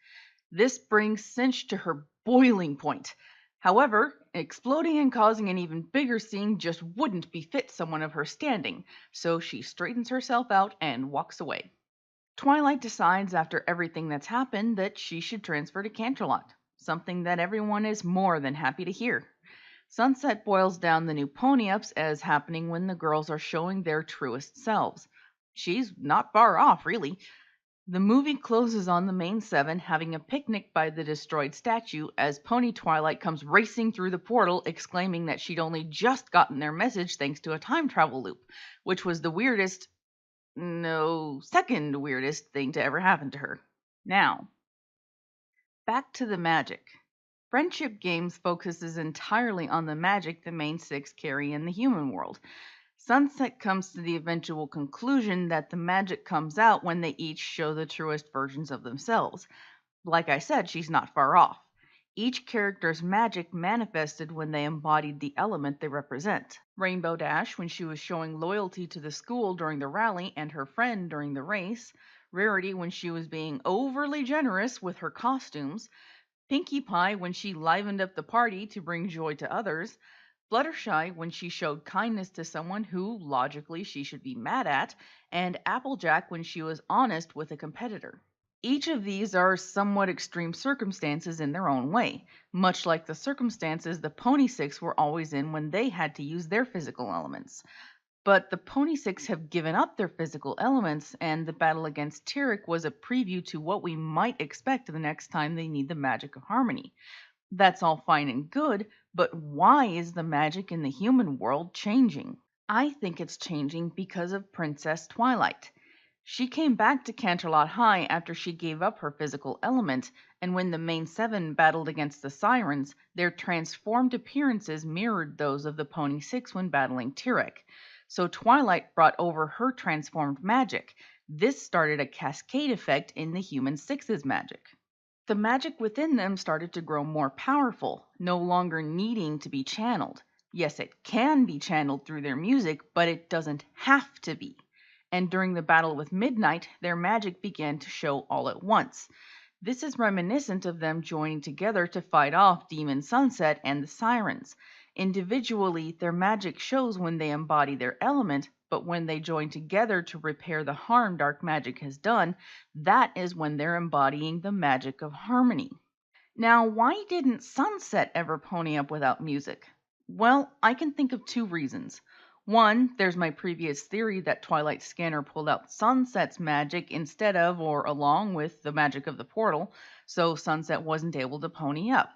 This brings Cinch to her boiling point. However, exploding and causing an even bigger scene just wouldn't befit someone of her standing, so she straightens herself out and walks away. Twilight decides after everything that's happened that she should transfer to Canterlot, something that everyone is more than happy to hear. Sunset boils down the new pony-ups as happening when the girls are showing their truest selves. She's not far off, really. The movie closes on the main seven having a picnic by the destroyed statue as Pony Twilight comes racing through the portal exclaiming that she'd only just gotten their message thanks to a time travel loop, which was the second weirdest thing to ever happen to her. Now, back to the magic. Friendship Games focuses entirely on the magic the main six carry in the human world. Sunset comes to the eventual conclusion that the magic comes out when they each show the truest versions of themselves. Like I said, she's not far off. Each character's magic manifested when they embodied the element they represent. Rainbow Dash when she was showing loyalty to the school during the rally and her friend during the race. Rarity when she was being overly generous with her costumes. Pinkie Pie when she livened up the party to bring joy to others. Fluttershy when she showed kindness to someone who, logically, she should be mad at, and Applejack when she was honest with a competitor. Each of these are somewhat extreme circumstances in their own way, much like the circumstances the Pony Six were always in when they had to use their physical elements. But the Pony Six have given up their physical elements, and the battle against Tyrek was a preview to what we might expect the next time they need the magic of harmony. That's all fine and good, but why is the magic in the human world changing? I think it's changing because of Princess Twilight. She came back to Canterlot High after she gave up her physical element, and when the main seven battled against the Sirens, their transformed appearances mirrored those of the Pony Six when battling Tyrek. So Twilight brought over her transformed magic. This started a cascade effect in the human Six's magic. The magic within them started to grow more powerful, no longer needing to be channeled. Yes, it can be channeled through their music, but it doesn't have to be. And during the battle with Midnight, their magic began to show all at once. This is reminiscent of them joining together to fight off Demon Sunset and the Sirens. Individually, their magic shows when they embody their element, but when they join together to repair the harm dark magic has done, that is when they're embodying the magic of harmony. Now, why didn't Sunset ever pony up without music? Well, I can think of two reasons. One, there's my previous theory that Twilight Scanner pulled out Sunset's magic instead of or along with the magic of the portal, so Sunset wasn't able to pony up.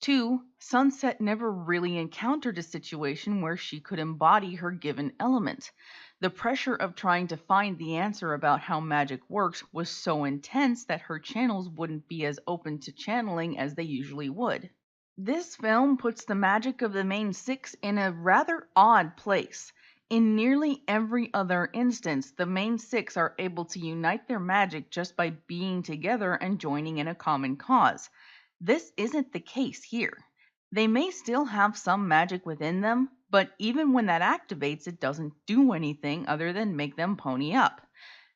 Two, Sunset never really encountered a situation where she could embody her given element. The pressure of trying to find the answer about how magic works was so intense that her channels wouldn't be as open to channeling as they usually would. This film puts the magic of the main six in a rather odd place. In nearly every other instance, the main six are able to unite their magic just by being together and joining in a common cause. This isn't the case here. They may still have some magic within them, but even when that activates, it doesn't do anything other than make them pony up.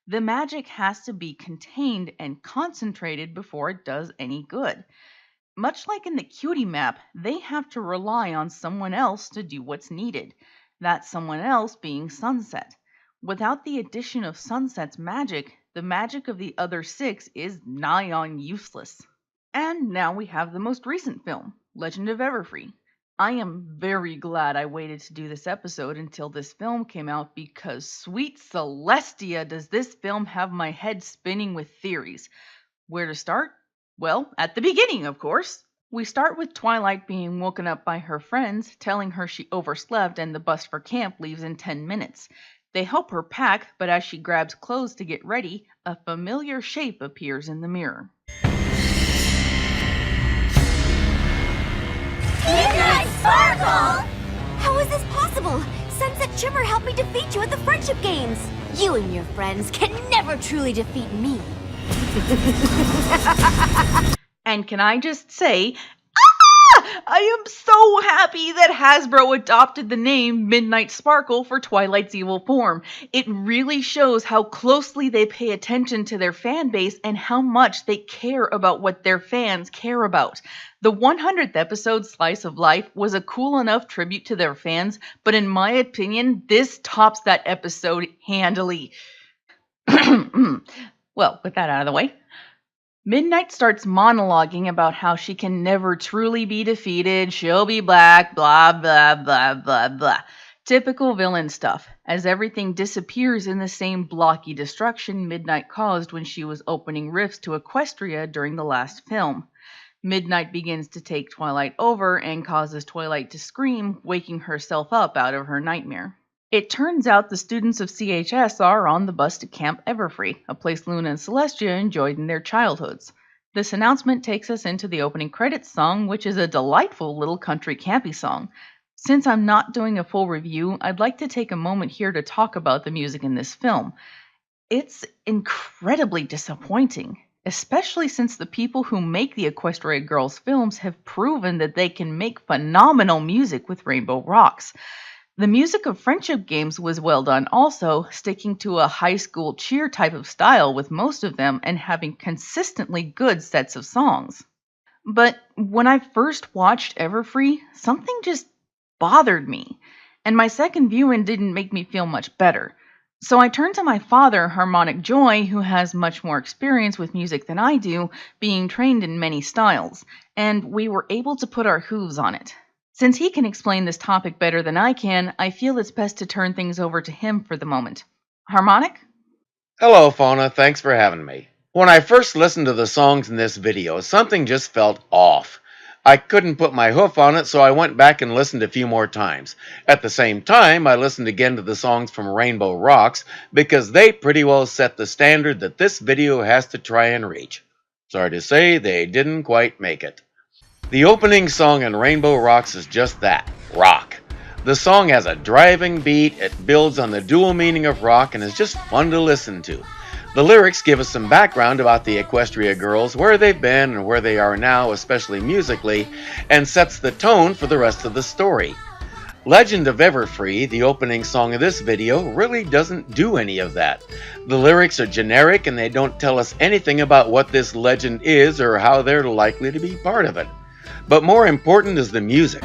The magic has to be contained and concentrated before it does any good. Much like in the cutie map, they have to rely on someone else to do what's needed. That someone else being Sunset. Without the addition of Sunset's magic, the magic of the other six is nigh on useless. And now we have the most recent film, Legend of Everfree. I am very glad I waited to do this episode until this film came out because sweet Celestia does this film have my head spinning with theories. Where to start? Well, at the beginning, of course. We start with Twilight being woken up by her friends, telling her she overslept and the bus for camp leaves in 10 minutes. They help her pack, but as she grabs clothes to get ready, a familiar shape appears in the mirror. Trimmer helped me defeat you at the friendship games. You and your friends can never truly defeat me. And can I just say, I am so happy that Hasbro adopted the name Midnight Sparkle for Twilight's evil form. It really shows how closely they pay attention to their fan base and how much they care about what their fans care about. The 100th episode, Slice of Life, was a cool enough tribute to their fans, but in my opinion, this tops that episode handily. Well, with that out of the way, Midnight starts monologuing about how she can never truly be defeated, she'll be black, blah, blah, blah, blah, blah. Typical villain stuff, as everything disappears in the same blocky destruction Midnight caused when she was opening rifts to Equestria during the last film. Midnight begins to take Twilight over and causes Twilight to scream, waking herself up out of her nightmare. It turns out the students of CHS are on the bus to Camp Everfree, a place Luna and Celestia enjoyed in their childhoods. This announcement takes us into the opening credits song, which is a delightful little country campy song. Since I'm not doing a full review, I'd like to take a moment here to talk about the music in this film. It's incredibly disappointing, especially since the people who make the Equestria Girls films have proven that they can make phenomenal music with Rainbow Rocks. The music of Friendship Games was well done also, sticking to a high school cheer type of style with most of them and having consistently good sets of songs. But when I first watched Everfree, something just bothered me, and my second viewing didn't make me feel much better. So I turned to my father, Harmonic Joy, who has much more experience with music than I do, being trained in many styles, and we were able to put our hooves on it. Since he can explain this topic better than I can, I feel it's best to turn things over to him for the moment. Harmonic? Hello, Fauna. Thanks for having me. When I first listened to the songs in this video, something just felt off. I couldn't put my hoof on it, so I went back and listened a few more times. At the same time, I listened again to the songs from Rainbow Rocks because they pretty well set the standard that this video has to try and reach. Sorry to say, they didn't quite make it. The opening song in Rainbow Rocks is just that, rock. The song has a driving beat, it builds on the dual meaning of rock, and is just fun to listen to. The lyrics give us some background about the Equestria Girls, where they've been and where they are now, especially musically, and sets the tone for the rest of the story. Legend of Everfree, the opening song of this video, really doesn't do any of that. The lyrics are generic and they don't tell us anything about what this legend is or how they're likely to be part of it. But more important is the music.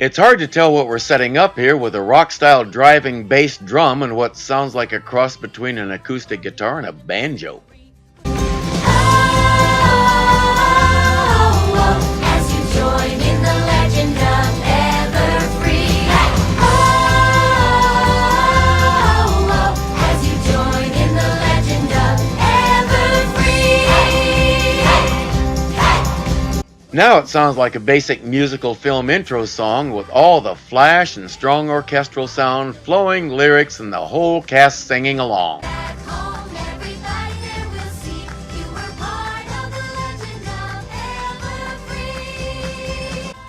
It's hard to tell what we're setting up here with a rock-style driving bass drum and what sounds like a cross between an acoustic guitar and a banjo. Now it sounds like a basic musical film intro song with all the flash and strong orchestral sound, flowing lyrics, and the whole cast singing along.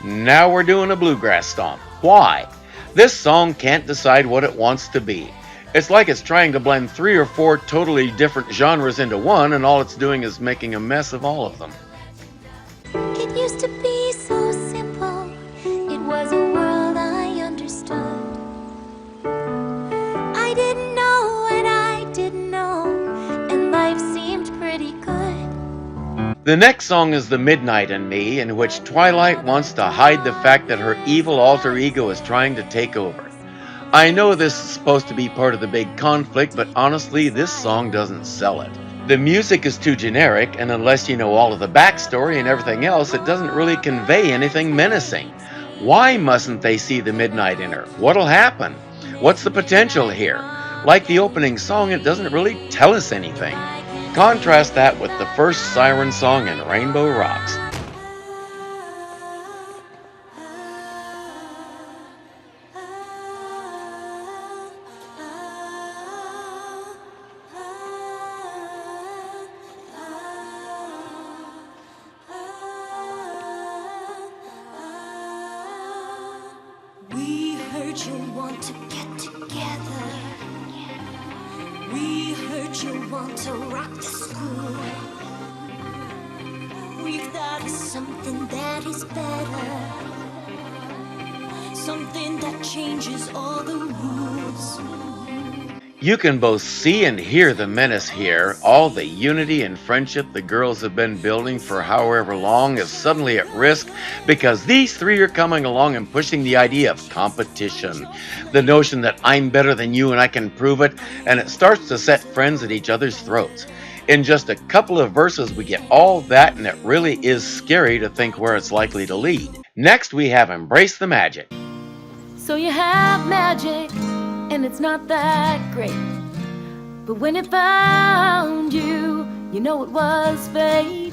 Now we're doing a bluegrass stomp. Why? This song can't decide what it wants to be. It's like it's trying to blend 3 or 4 totally different genres into one, and all it's doing is making a mess of all of them. It used to be so simple. It was a world I understood. I didn't know what I didn't know, and life seemed pretty good. The next song is The Midnight and Me, in which Twilight wants to hide the fact that her evil alter ego is trying to take over. I know this is supposed to be part of the big conflict, but honestly, this song doesn't sell it. The music is too generic, and unless you know all of the backstory and everything else, it doesn't really convey anything menacing. Why mustn't they see the midnight in her? What'll happen? What's the potential here? Like the opening song, it doesn't really tell us anything. Contrast that with the first siren song in Rainbow Rocks. heard you want to get together. We heard you want to rock the school. We've thought of something that is better. Something that changes all the rules. You can both see and hear the menace here. All the unity and friendship the girls have been building for however long is suddenly at risk because these three are coming along and pushing the idea of competition. The notion that I'm better than you and I can prove it, and it starts to set friends at each other's throats. In just a couple of verses, we get all that, and it really is scary to think where it's likely to lead. Next, we have Embrace the Magic. So you have magic, and it's not that great. But when it found you, you know it was fate.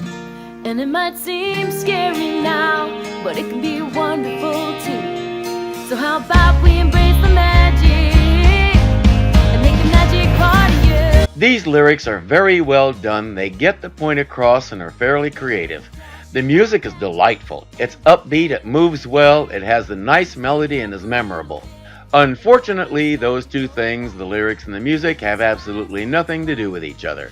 And it might seem scary now, but it can be wonderful too. So how about we embrace the magic and make the magic part of you? These lyrics are very well done. They get the point across and are fairly creative. The music is delightful. It's upbeat, it moves well, it has a nice melody, and is memorable. Unfortunately, those two things, the lyrics and the music, have absolutely nothing to do with each other.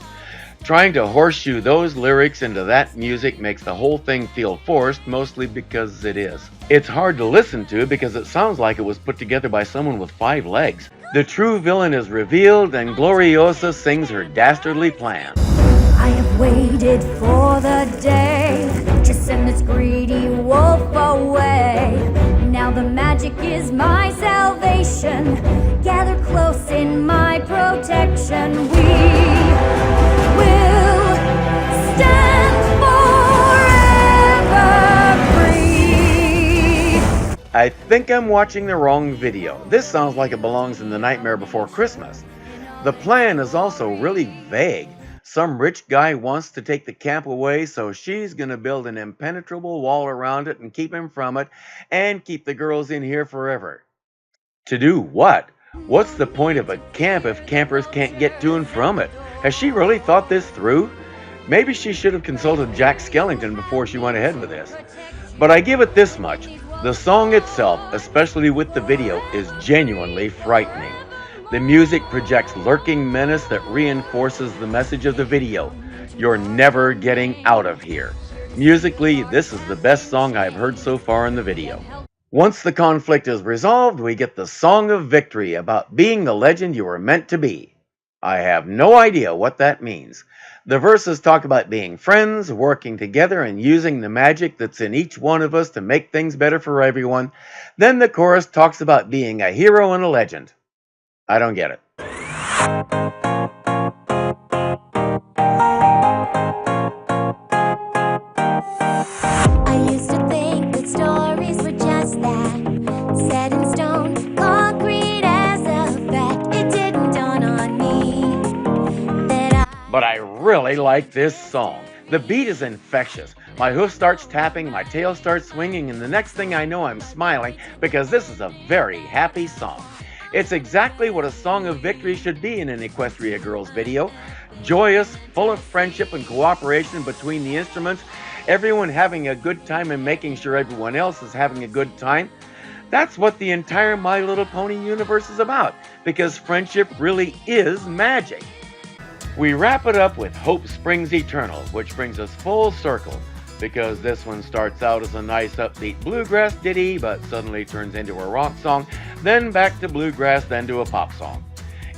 Trying to horseshoe those lyrics into that music makes the whole thing feel forced, mostly because it is. It's hard to listen to because it sounds like it was put together by someone with 5 legs. The true villain is revealed, and Gloriosa sings her dastardly plan. I have waited for the day to send this greedy wolf away. Now the magic is my salvation. Gather close in my protection. We will stand forever free. I think I'm watching the wrong video. This sounds like it belongs in The Nightmare Before Christmas. The plan is also really vague. Some rich guy wants to take the camp away, so she's gonna build an impenetrable wall around it and keep him from it, and keep the girls in here forever. To do what? What's the point of a camp if campers can't get to and from it? Has she really thought this through? Maybe she should have consulted Jack Skellington before she went ahead with this. But I give it this much. The song itself, especially with the video, is genuinely frightening. The music projects lurking menace that reinforces the message of the video. You're never getting out of here. Musically, this is the best song I've heard so far in the video. Once the conflict is resolved, we get the Song of Victory about being the legend you were meant to be. I have no idea what that means. The verses talk about being friends, working together, and using the magic that's in each one of us to make things better for everyone. Then the chorus talks about being a hero and a legend. I don't get it. I used to think that stories were just that, set in stone, concrete as a fact. It didn't dawn on me that But I really like this song. The beat is infectious. My hoof starts tapping, my tail starts swinging, and the next thing I know I'm smiling because this is a very happy song. It's exactly what a song of victory should be in an Equestria Girls video. Joyous, full of friendship and cooperation between the instruments, everyone having a good time and making sure everyone else is having a good time. That's what the entire My Little Pony universe is about, because friendship really is magic. We wrap it up with Hope Springs Eternal, which brings us full circle, because this one starts out as a nice upbeat bluegrass ditty, but suddenly turns into a rock song, then back to bluegrass, then to a pop song.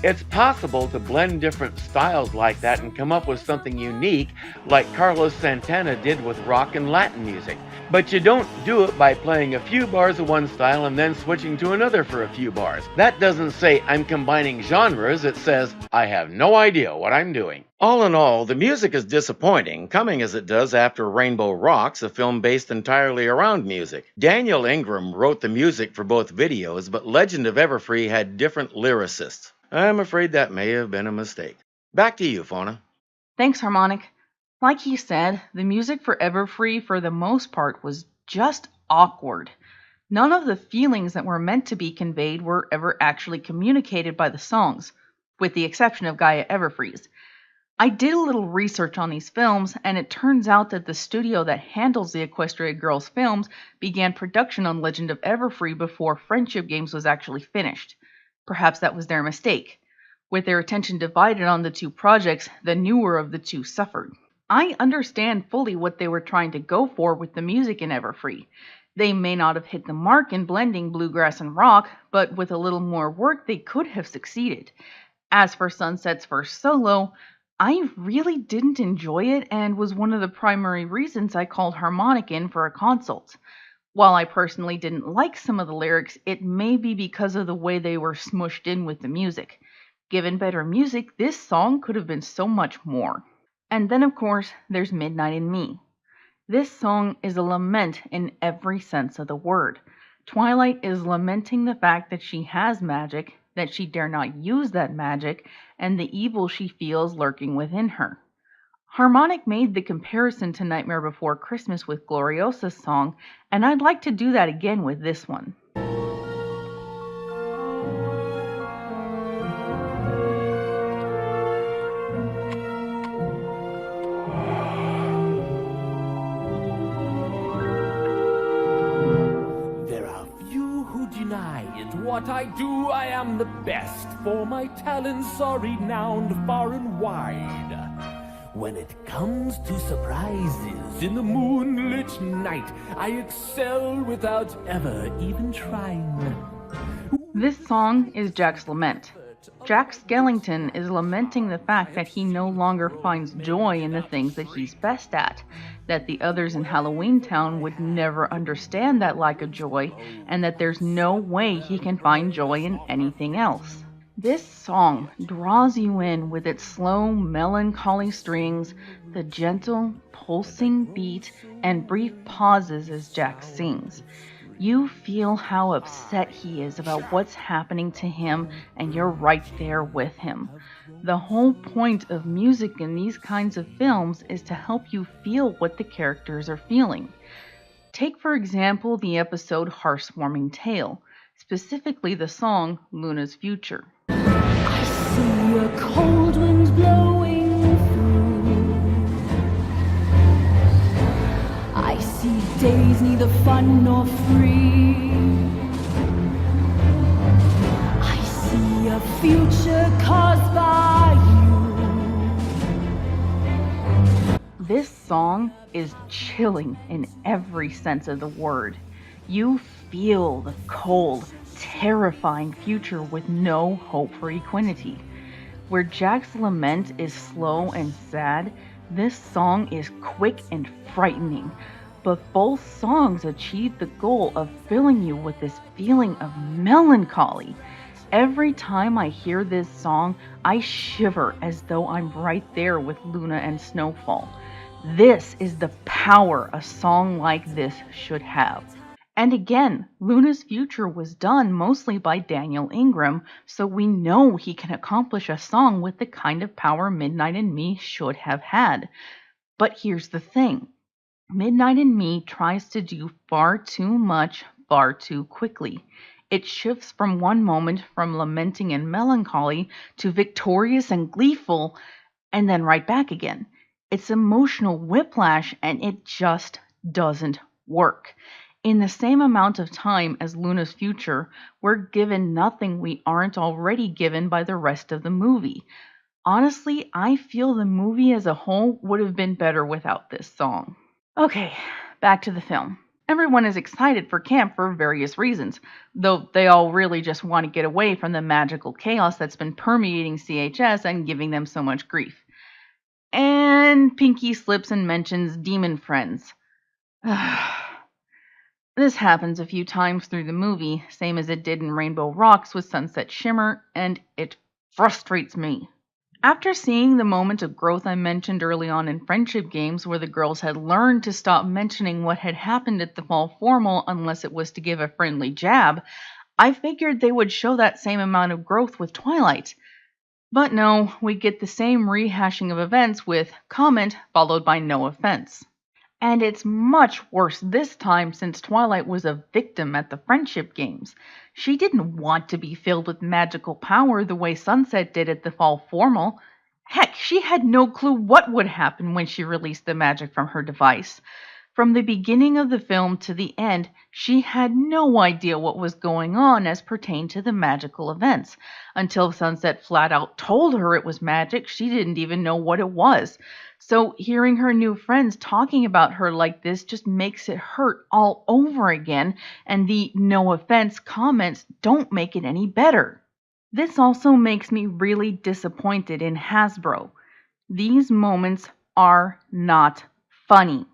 It's possible to blend different styles like that and come up with something unique, like Carlos Santana did with rock and Latin music. But you don't do it by playing a few bars of one style and then switching to another for a few bars. That doesn't say I'm combining genres, it says I have no idea what I'm doing. All in all, the music is disappointing, coming as it does after Rainbow Rocks, a film based entirely around music. Daniel Ingram wrote the music for both videos, but Legend of Everfree had different lyricists. I'm afraid that may have been a mistake. Back to you, Fauna. Thanks, Harmonic. Like he said, the music for Everfree for the most part was just awkward. None of the feelings that were meant to be conveyed were ever actually communicated by the songs, with the exception of Gaia Everfree's. I did a little research on these films, and it turns out that the studio that handles the Equestria Girls films began production on Legend of Everfree before Friendship Games was actually finished. Perhaps that was their mistake. With their attention divided on the two projects, the newer of the two suffered. I understand fully what they were trying to go for with the music in Everfree. They may not have hit the mark in blending bluegrass and rock, but with a little more work they could have succeeded. As for Sunset's first solo, I really didn't enjoy it and was one of the primary reasons I called Harmonic in for a consult. While I personally didn't like some of the lyrics, it may be because of the way they were smushed in with the music. Given better music, this song could have been so much more. And then, of course, there's Midnight in Me. This song is a lament in every sense of the word. Twilight is lamenting the fact that she has magic, that she dare not use that magic, and the evil she feels lurking within her. Harmonic made the comparison to Nightmare Before Christmas with Gloriosa's song, and I'd like to do that again with this one. What I do, I am the best, for my talents are renowned far and wide. When it comes to surprises in the moonlit night, I excel without ever even trying. This song is Jack's lament. Jack Skellington is lamenting the fact that he no longer finds joy in the things that he's best at, that the others in Halloween Town would never understand that lack of joy, and that there's no way he can find joy in anything else. This song draws you in with its slow, melancholy strings, the gentle, pulsing beat, and brief pauses as Jack sings. You feel how upset he is about what's happening to him, and you're right there with him. The whole point of music in these kinds of films is to help you feel what the characters are feeling. Take, for example, the episode Hearthwarming Tale, specifically the song Luna's Future. I see a cold wind blowing through. I see days neither fun nor free. I see a future caused by you. This song is chilling in every sense of the word. You feel the cold, terrifying future with no hope for equanimity. Where Jack's lament is slow and sad, this song is quick and frightening. But both songs achieve the goal of filling you with this feeling of melancholy. Every time I hear this song, I shiver as though I'm right there with Luna and Snowfall. This is the power a song like this should have. And again, Luna's Future was done mostly by Daniel Ingram, so we know he can accomplish a song with the kind of power Midnight in Me should have had. But here's the thing. Midnight in Me tries to do far too much, far too quickly. It shifts from one moment from lamenting and melancholy to victorious and gleeful, and then right back again. It's emotional whiplash, and it just doesn't work. In the same amount of time as Luna's Future, we're given nothing we aren't already given by the rest of the movie. Honestly, I feel the movie as a whole would have been better without this song. Okay, back to the film. Everyone is excited for camp for various reasons, though they all really just want to get away from the magical chaos that's been permeating CHS and giving them so much grief. And Pinky slips and mentions demon friends. This happens a few times through the movie, same as it did in Rainbow Rocks with Sunset Shimmer, and it frustrates me. After seeing the moment of growth I mentioned early on in Friendship Games, where the girls had learned to stop mentioning what had happened at the fall formal unless it was to give a friendly jab, I figured they would show that same amount of growth with Twilight. But no, we get the same rehashing of events with comment followed by no offense. And it's much worse this time since Twilight was a victim at the Friendship Games. She didn't want to be filled with magical power the way Sunset did at the fall formal. Heck, she had no clue what would happen when she released the magic from her device. From the beginning of the film to the end, she had no idea what was going on as pertained to the magical events. Until Sunset flat out told her it was magic, she didn't even know what it was. So hearing her new friends talking about her like this just makes it hurt all over again, and the no offense comments don't make it any better. This also makes me really disappointed in Hasbro. These moments are not funny.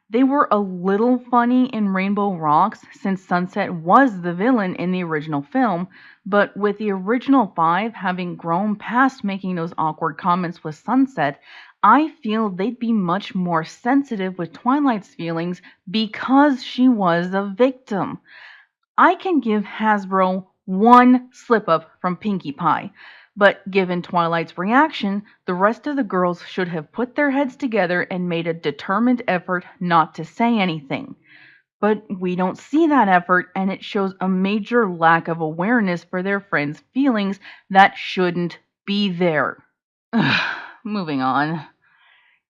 They were a little funny in Rainbow Rocks since Sunset was the villain in the original film, but with the original 5 having grown past making those awkward comments with Sunset, I feel they'd be much more sensitive with Twilight's feelings because she was a victim. I can give Hasbro one slip-up from Pinkie Pie, but given Twilight's reaction, the rest of the girls should have put their heads together and made a determined effort not to say anything. But we don't see that effort, and it shows a major lack of awareness for their friends' feelings that shouldn't be there. Moving on.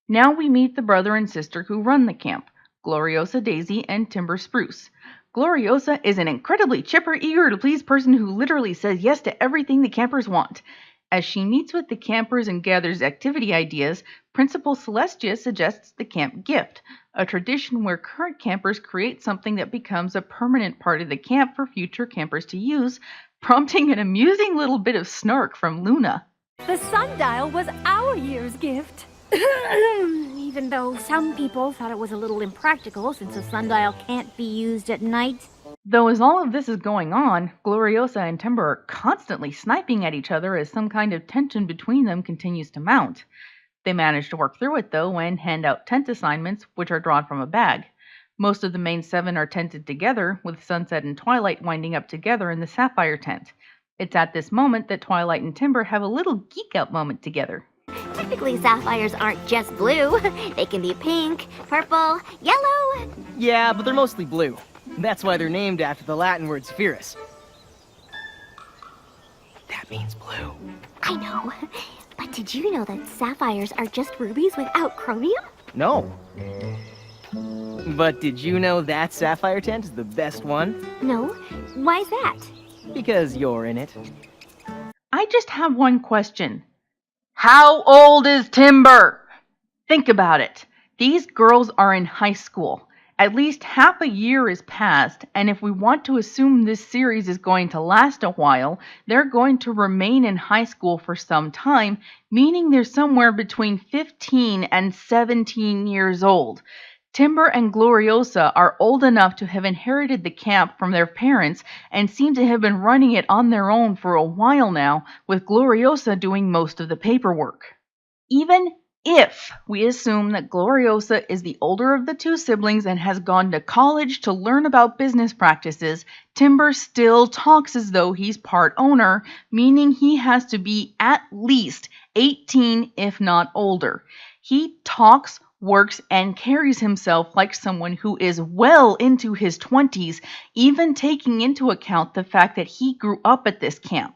Now we meet the brother and sister who run the camp, Gloriosa Daisy and Timber Spruce. Gloriosa is an incredibly chipper, eager-to-please person who literally says yes to everything the campers want. As she meets with the campers and gathers activity ideas, Principal Celestia suggests the camp gift, a tradition where current campers create something that becomes a permanent part of the camp for future campers to use, prompting an amusing little bit of snark from Luna. The sundial was our year's gift. Even though some people thought it was a little impractical since a sundial can't be used at night. Though as all of this is going on, Gloriosa and Timber are constantly sniping at each other as some kind of tension between them continues to mount. They manage to work through it though and hand out tent assignments, which are drawn from a bag. Most of the main 7 are tented together, with Sunset and Twilight winding up together in the Sapphire tent. It's at this moment that Twilight and Timber have a little geek-out moment together. Technically, sapphires aren't just blue. They can be pink, purple, yellow. Yeah, but they're mostly blue. That's why they're named after the Latin word spherus. That means blue. I know. But did you know that sapphires are just rubies without chromium? No. But did you know that sapphire tent is the best one? No. Why's that? Because you're in it. I just have one question. How old is Timber? Think about it. These girls are in high school. At least half a year is past, and if we want to assume this series is going to last a while, they're going to remain in high school for some time, meaning they're somewhere between 15 and 17 years old. Timber and Gloriosa are old enough to have inherited the camp from their parents and seem to have been running it on their own for a while now, with Gloriosa doing most of the paperwork. Even if we assume that Gloriosa is the older of the 2 siblings and has gone to college to learn about business practices, Timber still talks as though he's part owner, meaning he has to be at least 18 if not older. He talks, works, and carries himself like someone who is well into his 20s, even taking into account the fact that he grew up at this camp.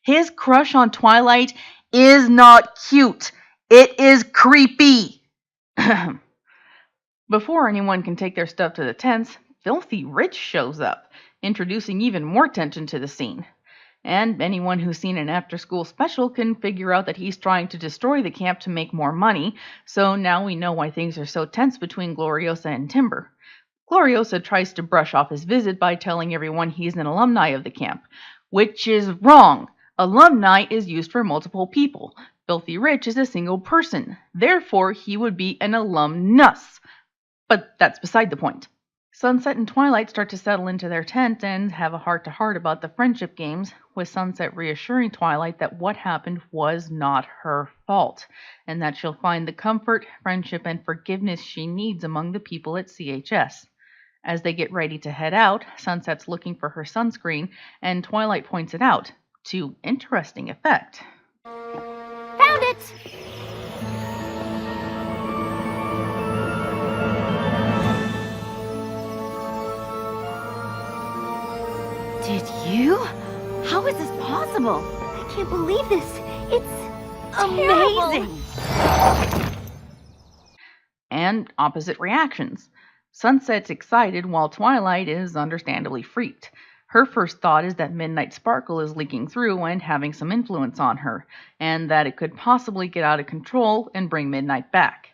His crush on Twilight is not cute. It is creepy. Before anyone can take their stuff to the tents, Filthy Rich shows up, introducing even more tension to the scene. And anyone who's seen an after-school special can figure out that he's trying to destroy the camp to make more money, so now we know why things are so tense between Gloriosa and Timber. Gloriosa tries to brush off his visit by telling everyone he's an alumni of the camp, which is wrong. Alumni is used for multiple people. Filthy Rich is a single person. Therefore, he would be an alumnus. But that's beside the point. Sunset and Twilight start to settle into their tent and have a heart-to-heart about the friendship games, with Sunset reassuring Twilight that what happened was not her fault, and that she'll find the comfort, friendship, and forgiveness she needs among the people at CHS. As they get ready to head out, Sunset's looking for her sunscreen, and Twilight points it out, to interesting effect. Found it! Did you? How is this possible? I can't believe this. It's Amazing! And opposite reactions. Sunset's excited while Twilight is understandably freaked. Her first thought is that Midnight Sparkle is leaking through and having some influence on her, and that it could possibly get out of control and bring Midnight back.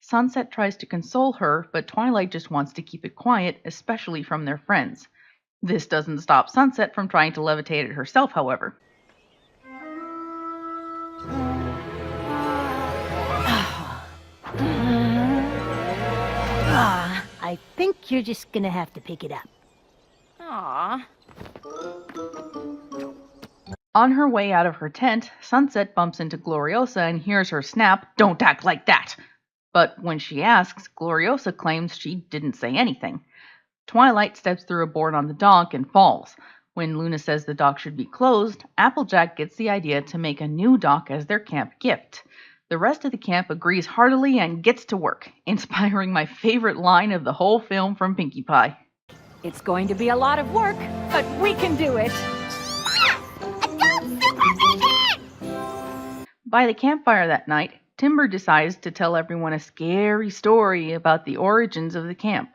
Sunset tries to console her, but Twilight just wants to keep it quiet, especially from their friends. This doesn't stop Sunset from trying to levitate it herself, however. I think you're just gonna have to pick it up. Aww. On her way out of her tent, Sunset bumps into Gloriosa and hears her snap, "Don't act like that!" But when she asks, Gloriosa claims she didn't say anything. Twilight steps through a board on the dock and falls. When Luna says the dock should be closed, Applejack gets the idea to make a new dock as their camp gift. The rest of the camp agrees heartily and gets to work, inspiring my favorite line of the whole film from Pinkie Pie. It's going to be a lot of work, but we can do it! By the campfire that night, Timber decides to tell everyone a scary story about the origins of the camp.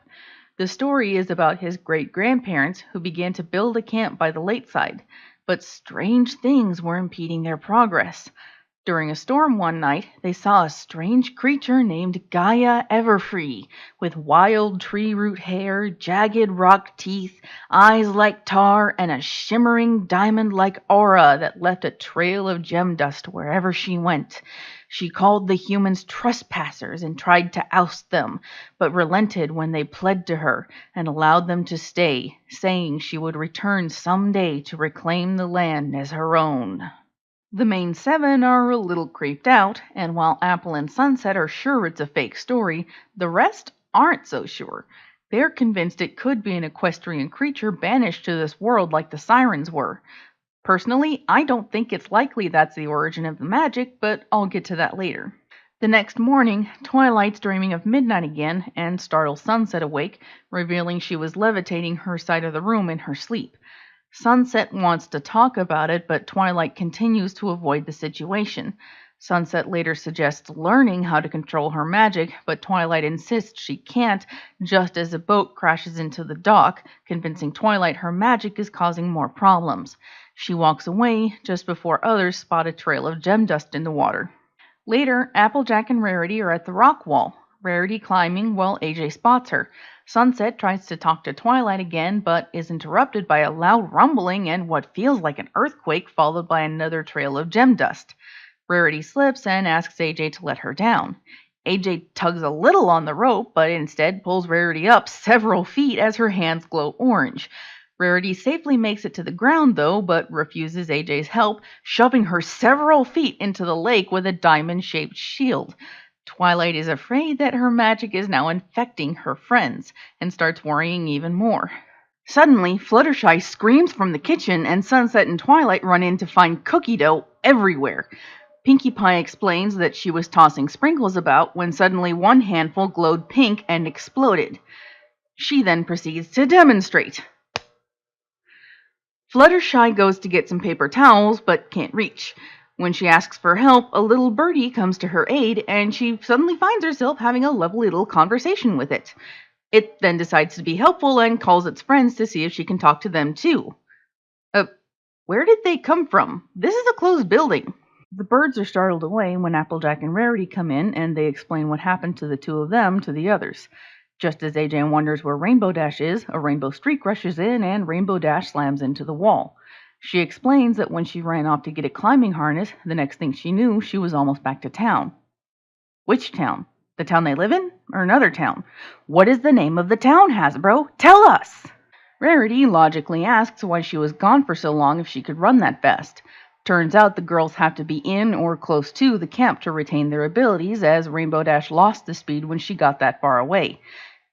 The story is about his great-grandparents who began to build a camp by the lakeside, but strange things were impeding their progress. During a storm one night, they saw a strange creature named Gaia Everfree, with wild tree root hair, jagged rock teeth, eyes like tar, and a shimmering diamond-like aura that left a trail of gem dust wherever she went. She called the humans trespassers and tried to oust them, but relented when they pled to her and allowed them to stay, saying she would return someday to reclaim the land as her own. The main seven are a little creeped out, and while Apple and Sunset are sure it's a fake story, the rest aren't so sure. They're convinced it could be an equestrian creature banished to this world like the sirens were. Personally, I don't think it's likely that's the origin of the magic, but I'll get to that later. The next morning, Twilight's dreaming of midnight again and startles Sunset awake, revealing she was levitating her side of the room in her sleep. Sunset wants to talk about it, but Twilight continues to avoid the situation. Sunset later suggests learning how to control her magic, but Twilight insists she can't, just as a boat crashes into the dock, convincing Twilight her magic is causing more problems. She walks away just before others spot a trail of gem dust in the water. Later, Applejack and Rarity are at the rock wall, Rarity climbing while AJ spots her. Sunset tries to talk to Twilight again, but is interrupted by a loud rumbling and what feels like an earthquake, followed by another trail of gem dust. Rarity slips and asks AJ to let her down. AJ tugs a little on the rope, but instead pulls Rarity up several feet as her hands glow orange. Rarity safely makes it to the ground, though, but refuses AJ's help, shoving her several feet into the lake with a diamond-shaped shield. Twilight is afraid that her magic is now infecting her friends, and starts worrying even more. Suddenly, Fluttershy screams from the kitchen, and Sunset and Twilight run in to find cookie dough everywhere. Pinkie Pie explains that she was tossing sprinkles about when suddenly one handful glowed pink and exploded. She then proceeds to demonstrate. Fluttershy goes to get some paper towels, but can't reach. When she asks for help, a little birdie comes to her aid, and she suddenly finds herself having a lovely little conversation with it. It then decides to be helpful and calls its friends to see if she can talk to them too. Where did they come from? This is a closed building. The birds are startled away when Applejack and Rarity come in, and they explain what happened to the two of them to the others. Just as AJ wonders where Rainbow Dash is, a rainbow streak rushes in, and Rainbow Dash slams into the wall. She explains that when she ran off to get a climbing harness, the next thing she knew, she was almost back to town. Which town? The town they live in? Or another town? What is the name of the town, Hasbro? Tell us! Rarity logically asks why she was gone for so long if she could run that fast. Turns out the girls have to be in or close to the camp to retain their abilities, as Rainbow Dash lost the speed when she got that far away.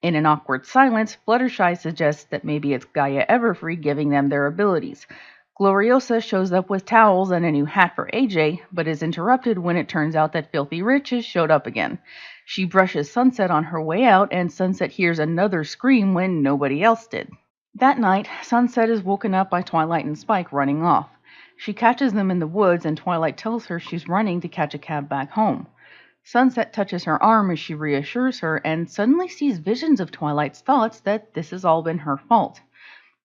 In an awkward silence, Fluttershy suggests that maybe it's Gaia Everfree giving them their abilities. Gloriosa shows up with towels and a new hat for AJ, but is interrupted when it turns out that Filthy Rich has showed up again. She brushes Sunset on her way out, and Sunset hears another scream when nobody else did. That night, Sunset is woken up by Twilight and Spike running off. She catches them in the woods, and Twilight tells her she's running to catch a cab back home. Sunset touches her arm as she reassures her, and suddenly sees visions of Twilight's thoughts that this has all been her fault.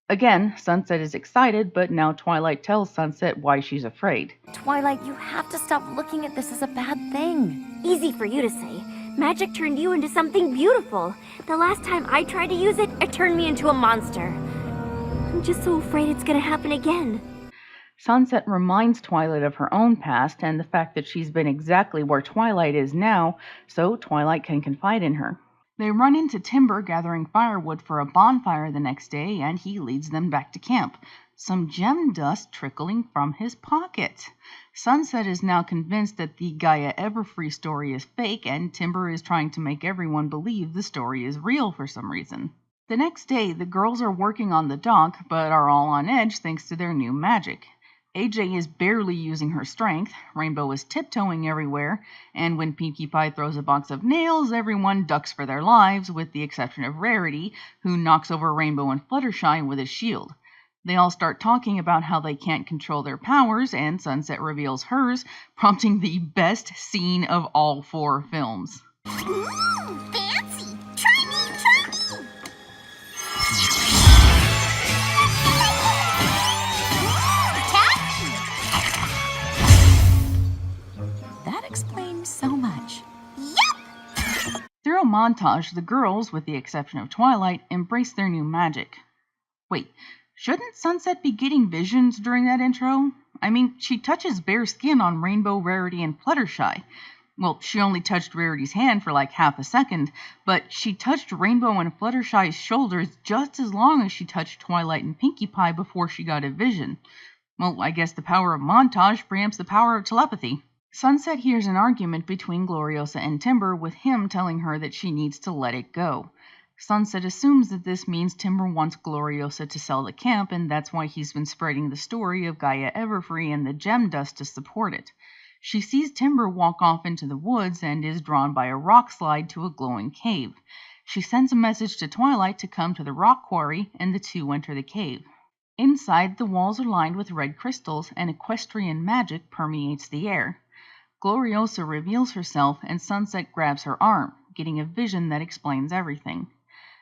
Again, Sunset is excited, but now Twilight tells Sunset why she's afraid. Twilight, you have to stop looking at this as a bad thing. Easy for you to say. Magic turned you into something beautiful. The last time I tried to use it, it turned me into a monster. I'm just so afraid it's gonna happen again. Sunset reminds Twilight of her own past and the fact that she's been exactly where Twilight is now, so Twilight can confide in her. They run into Timber gathering firewood for a bonfire the next day, and he leads them back to camp, some gem dust trickling from his pocket. Sunset is now convinced that the Gaia Everfree story is fake, and Timber is trying to make everyone believe the story is real for some reason. The next day, the girls are working on the dock, but are all on edge thanks to their new magic. AJ is barely using her strength, Rainbow is tiptoeing everywhere, and when Pinkie Pie throws a box of nails, everyone ducks for their lives, with the exception of Rarity, who knocks over Rainbow and Fluttershy with his shield. They all start talking about how they can't control their powers, and Sunset reveals hers, prompting the best scene of all 4 films. Mmm, fancy! Try me, try me! That explains so much. Yep! Through a montage, the girls, with the exception of Twilight, embrace their new magic. Wait, shouldn't Sunset be getting visions during that intro? I mean, she touches bare skin on Rainbow, Rarity, and Fluttershy. Well, she only touched Rarity's hand for like half a second, but she touched Rainbow and Fluttershy's shoulders just as long as she touched Twilight and Pinkie Pie before she got a vision. Well, I guess the power of montage preempts the power of telepathy. Sunset hears an argument between Gloriosa and Timber, with him telling her that she needs to let it go. Sunset assumes that this means Timber wants Gloriosa to sell the camp, and that's why he's been spreading the story of Gaia Everfree and the gem dust to support it. She sees Timber walk off into the woods and is drawn by a rock slide to a glowing cave. She sends a message to Twilight to come to the rock quarry, and the two enter the cave. Inside, the walls are lined with red crystals, and equestrian magic permeates the air. Gloriosa reveals herself, and Sunset grabs her arm, getting a vision that explains everything.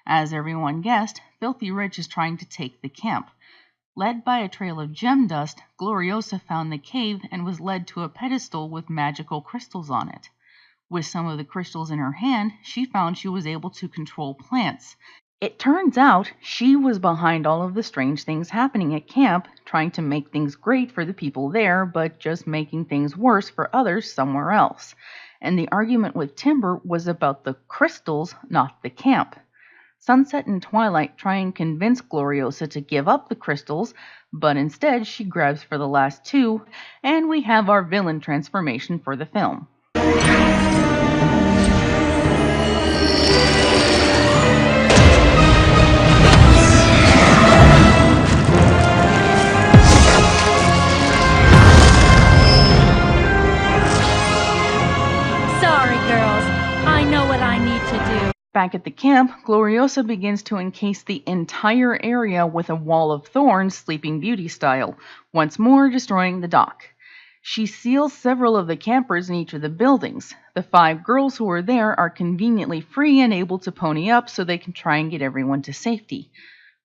As everyone guessed, Filthy Rich is trying to take the camp. Led by a trail of gem dust, Gloriosa found the cave and was led to a pedestal with magical crystals on it. With some of the crystals in her hand, she found she was able to control plants. It turns out she was behind all of the strange things happening at camp, trying to make things great for the people there, but just making things worse for others somewhere else. And the argument with Timber was about the crystals, not the camp. Sunset and Twilight try and convince Gloriosa to give up the crystals, but instead she grabs for the last 2, and we have our villain transformation for the film. Sorry, girls. I know what I need to do. Back at the camp, Gloriosa begins to encase the entire area with a wall of thorns, Sleeping Beauty style, once more destroying the dock. She seals several of the campers in each of the buildings. The 5 girls who are there are conveniently free and able to pony up so they can try and get everyone to safety.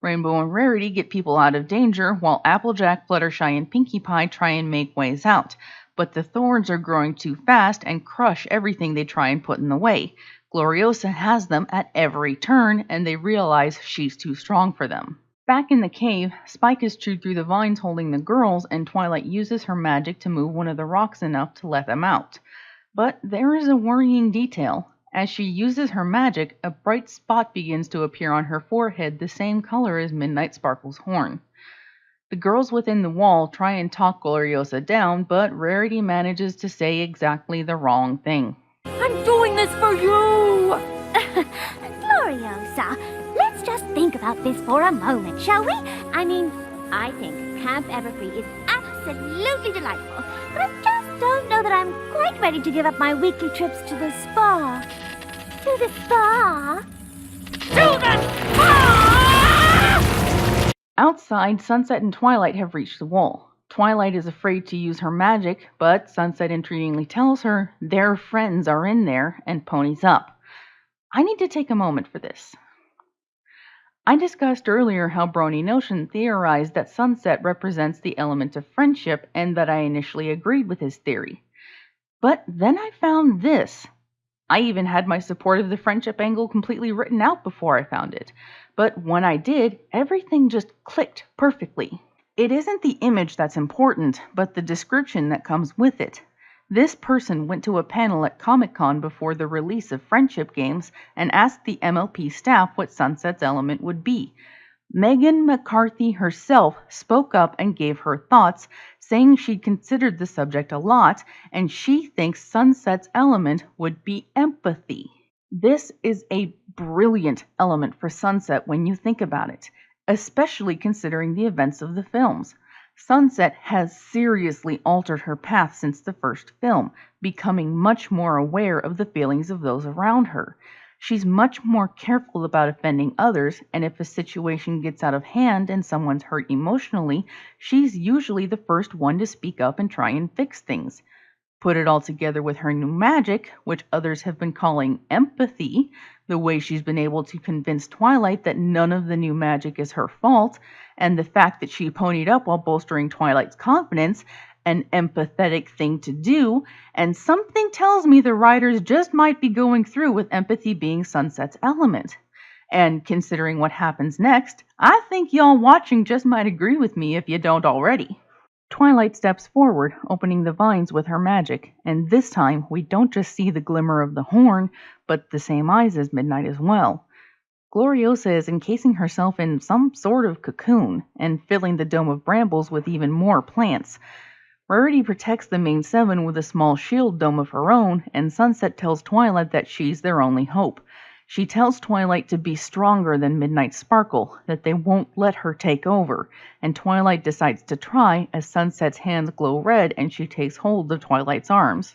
Rainbow and Rarity get people out of danger, while Applejack, Fluttershy, and Pinkie Pie try and make ways out. But the thorns are growing too fast and crush everything they try and put in the way. Gloriosa has them at every turn, and they realize she's too strong for them. Back in the cave, Spike is chewed through the vines holding the girls, and Twilight uses her magic to move one of the rocks enough to let them out. But there is a worrying detail. As she uses her magic, a bright spot begins to appear on her forehead, the same color as Midnight Sparkle's horn. The girls within the wall try and talk Gloriosa down, but Rarity manages to say exactly the wrong thing. I'm doing this for you! Gloriosa, let's just think about this for a moment, shall we? I mean, I think Camp Everfree is absolutely delightful, but I just don't know that I'm quite ready to give up my weekly trips to the spa. To the spa? To the spa! Outside, Sunset and Twilight have reached the wall. Twilight is afraid to use her magic, but Sunset entreatingly tells her their friends are in there and ponies up. I need to take a moment for this. I discussed earlier how Brony Notion theorized that Sunset represents the element of friendship and that I initially agreed with his theory. But then I found this. I even had my support of the friendship angle completely written out before I found it. But when I did, everything just clicked perfectly. It isn't the image that's important, but the description that comes with it. This person went to a panel at Comic-Con before the release of Friendship Games and asked the MLP staff what Sunset's element would be. Megan McCarthy herself spoke up and gave her thoughts, saying she'd considered the subject a lot, and she thinks Sunset's element would be empathy. This is a brilliant element for Sunset when you think about it, especially considering the events of the films. Sunset has seriously altered her path since the first film, becoming much more aware of the feelings of those around her. She's much more careful about offending others, and if a situation gets out of hand and someone's hurt emotionally, she's usually the first one to speak up and try and fix things. Put it all together with her new magic, which others have been calling empathy, the way she's been able to convince Twilight that none of the new magic is her fault, and the fact that she ponied up while bolstering Twilight's confidence, an empathetic thing to do, and something tells me the writers just might be going through with empathy being Sunset's element. And considering what happens next, I think y'all watching just might agree with me if you don't already. Twilight steps forward, opening the vines with her magic, and this time we don't just see the glimmer of the horn, but the same eyes as Midnight as well. Gloriosa is encasing herself in some sort of cocoon, and filling the dome of brambles with even more plants. Rarity protects the main seven with a small shield dome of her own, and Sunset tells Twilight that she's their only hope. She tells Twilight to be stronger than Midnight's Sparkle, that they won't let her take over, and Twilight decides to try as Sunset's hands glow red and she takes hold of Twilight's arms.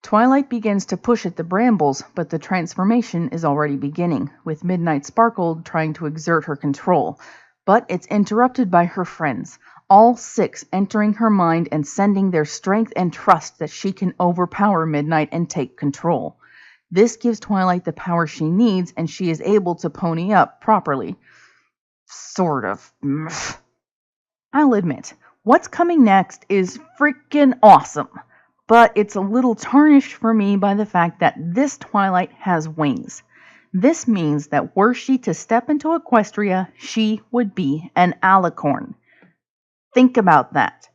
Twilight begins to push at the brambles, but the transformation is already beginning, with Midnight Sparkle trying to exert her control. But it's interrupted by her friends, all 6 entering her mind and sending their strength and trust that she can overpower Midnight and take control. This gives Twilight the power she needs, and she is able to pony up properly. Sort of. I'll admit, what's coming next is freaking awesome, but it's a little tarnished for me by the fact that this Twilight has wings. This means that were she to step into Equestria, she would be an alicorn. Think about that.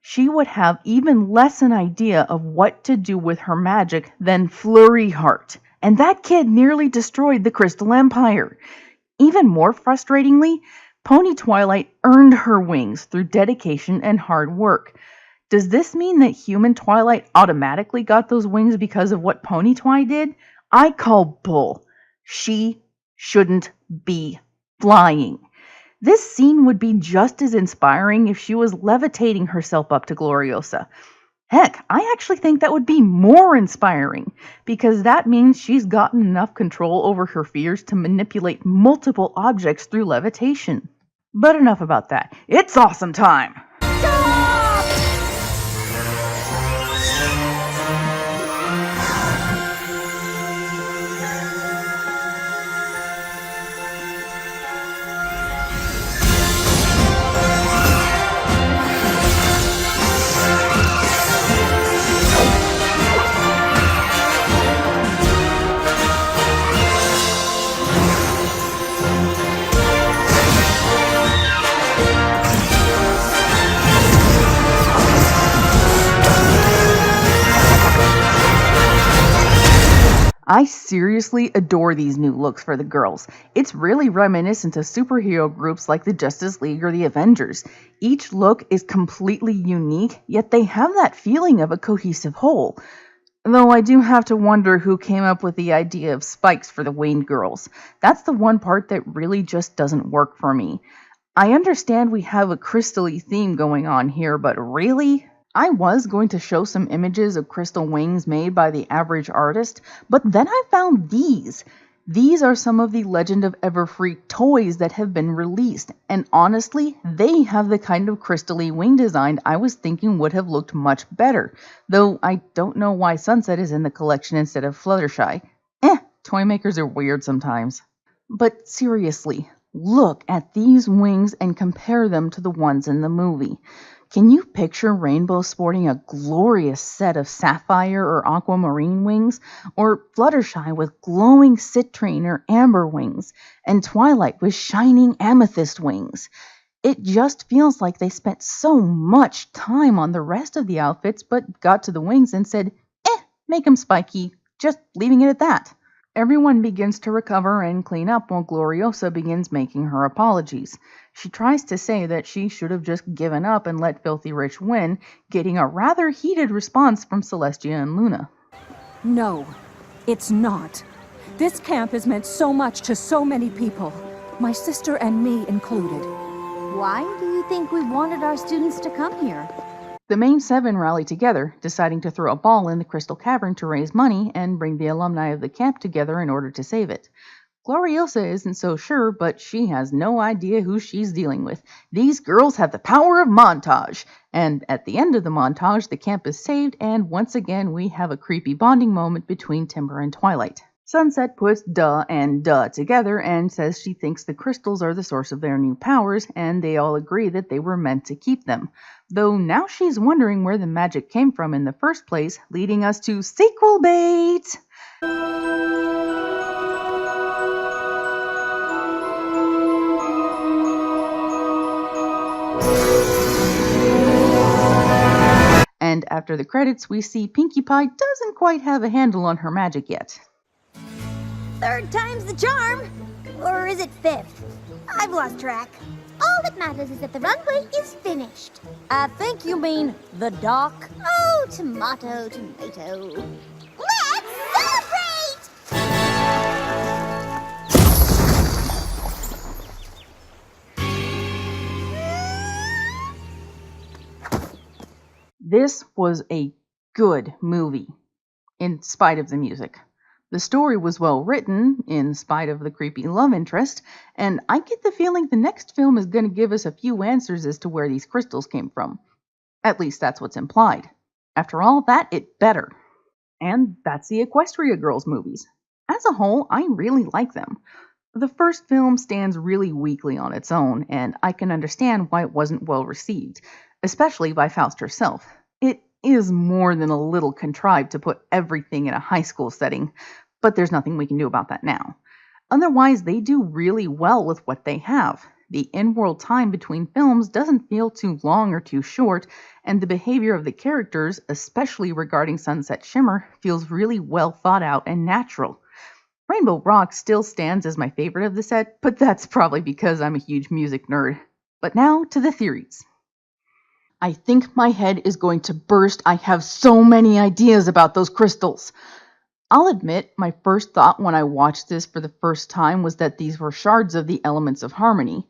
She would have even less an idea of what to do with her magic than Flurry Heart, and that kid nearly destroyed the Crystal Empire. Even more frustratingly, Pony Twilight earned her wings through dedication and hard work. Does this mean that human Twilight automatically got those wings because of what Pony Twi did? I call bull. She shouldn't be flying. This scene would be just as inspiring if she was levitating herself up to Gloriosa. Heck, I actually think that would be more inspiring, because that means she's gotten enough control over her fears to manipulate multiple objects through levitation. But enough about that. It's awesome time! I seriously adore these new looks for the girls. It's really reminiscent of superhero groups like the Justice League or the Avengers. Each look is completely unique, yet they have that feeling of a cohesive whole. Though I do have to wonder who came up with the idea of spikes for the Wayne girls. That's the one part that really just doesn't work for me. I understand we have a crystal-y theme going on here, but really? I was going to show some images of crystal wings made by the average artist, but then I found these. These are some of the Legend of Everfree toys that have been released, and honestly, they have the kind of crystally wing design I was thinking would have looked much better, though I don't know why Sunset is in the collection instead of Fluttershy. Toy makers are weird sometimes. But seriously, look at these wings and compare them to the ones in the movie. Can you picture Rainbow sporting a glorious set of sapphire or aquamarine wings, or Fluttershy with glowing citrine or amber wings, and Twilight with shining amethyst wings? It just feels like they spent so much time on the rest of the outfits but got to the wings and said, make them spiky, just leaving it at that. Everyone begins to recover and clean up while Gloriosa begins making her apologies. She tries to say that she should have just given up and let Filthy Rich win, getting a rather heated response from Celestia and Luna. No, it's not. This camp has meant so much to so many people, my sister and me included. Why do you think we wanted our students to come here? The main 7 rally together, deciding to throw a ball in the Crystal Cavern to raise money and bring the alumni of the camp together in order to save it. Gloriosa isn't so sure, but she has no idea who she's dealing with. These girls have the power of montage! And at the end of the montage, the camp is saved, and once again we have a creepy bonding moment between Timber and Twilight. Sunset puts duh and duh together and says she thinks the crystals are the source of their new powers, and they all agree that they were meant to keep them. Though now she's wondering where the magic came from in the first place, leading us to sequel bait! And after the credits, we see Pinkie Pie doesn't quite have a handle on her magic yet. 3rd time's the charm. Or is it 5th? I've lost track. All that matters is that the runway is finished. I think you mean the dock. Oh, tomato, tomato. Let's celebrate! This was a good movie, in spite of the music. The story was well written, in spite of the creepy love interest, and I get the feeling the next film is going to give us a few answers as to where these crystals came from. At least that's what's implied. After all that, it better. And that's the Equestria Girls movies. As a whole, I really like them. The first film stands really weakly on its own, and I can understand why it wasn't well received, especially by Faust herself. It is more than a little contrived to put everything in a high school setting, but there's nothing we can do about that now. Otherwise, they do really well with what they have. The in-world time between films doesn't feel too long or too short, and the behavior of the characters, especially regarding Sunset Shimmer, feels really well thought out and natural. Rainbow Rock still stands as my favorite of the set, but that's probably because I'm a huge music nerd. But now to the theories. I think my head is going to burst. I have so many ideas about those crystals. I'll admit, my first thought when I watched this for the first time was that these were shards of the elements of harmony.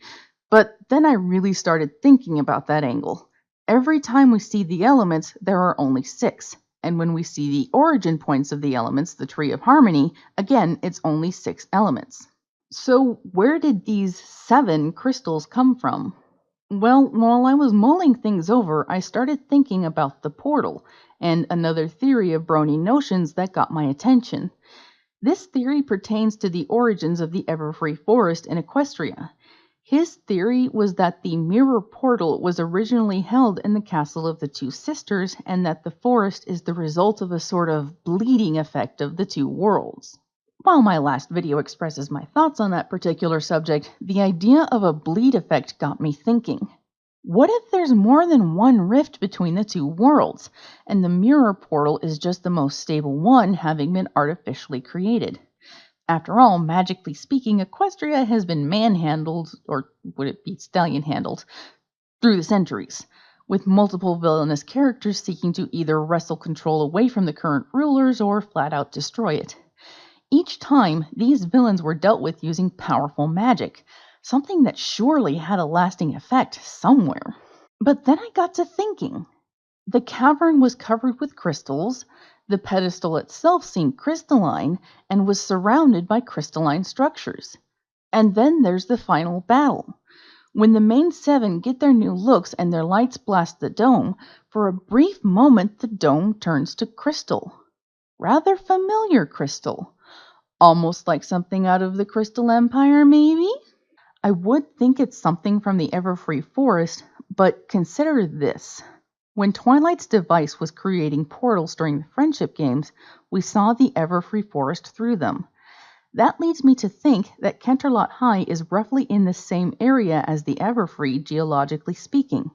But then I really started thinking about that angle. Every time we see the elements, there are only 6. And when we see the origin points of the elements, the Tree of Harmony, again, it's only 6 elements. So where did these 7 crystals come from? Well, while I was mulling things over, I started thinking about the portal, and another theory of Brony notions that got my attention. This theory pertains to the origins of the Everfree Forest in Equestria. His theory was that the mirror portal was originally held in the castle of the 2 sisters, and that the forest is the result of a sort of bleeding effect of the 2 worlds. While my last video expresses my thoughts on that particular subject, the idea of a bleed effect got me thinking. What if there's more than one rift between the 2 worlds, and the mirror portal is just the most stable one, having been artificially created? After all, magically speaking, Equestria has been manhandled, or would it be stallion-handled, through the centuries, with multiple villainous characters seeking to either wrestle control away from the current rulers or flat-out destroy it. Each time, these villains were dealt with using powerful magic, something that surely had a lasting effect somewhere. But then I got to thinking. The cavern was covered with crystals, The pedestal itself seemed crystalline and was surrounded by crystalline structures. And then there's the final battle. When the main 7 get their new looks and their lights blast the dome, for a brief moment the dome turns to crystal. Rather familiar crystal. Almost like something out of the Crystal Empire, maybe? I would think it's something from the Everfree Forest, but consider this. When Twilight's device was creating portals during the Friendship Games, we saw the Everfree Forest through them. That leads me to think that Canterlot High is roughly in the same area as the Everfree, geologically speaking.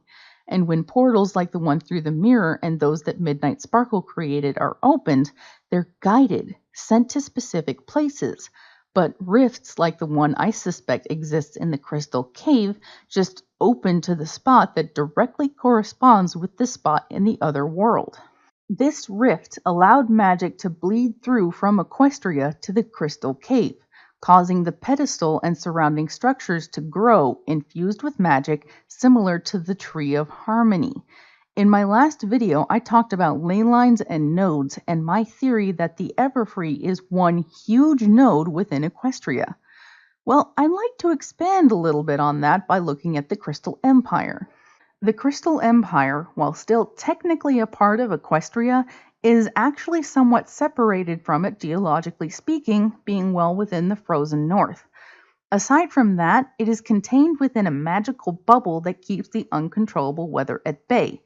And when portals like the one through the mirror and those that Midnight Sparkle created are opened, they're guided, sent to specific places. But rifts like the one I suspect exists in the Crystal Cave just open to the spot that directly corresponds with the spot in the other world. This rift allowed magic to bleed through from Equestria to the Crystal Cave, causing the pedestal and surrounding structures to grow, infused with magic, similar to the Tree of Harmony. In my last video, I talked about ley lines and nodes, and my theory that the Everfree is one huge node within Equestria. Well, I'd like to expand a little bit on that by looking at the Crystal Empire. The Crystal Empire, while still technically a part of Equestria, is actually somewhat separated from it geologically speaking, being well within the frozen north. Aside from that, it is contained within a magical bubble that keeps the uncontrollable weather at bay.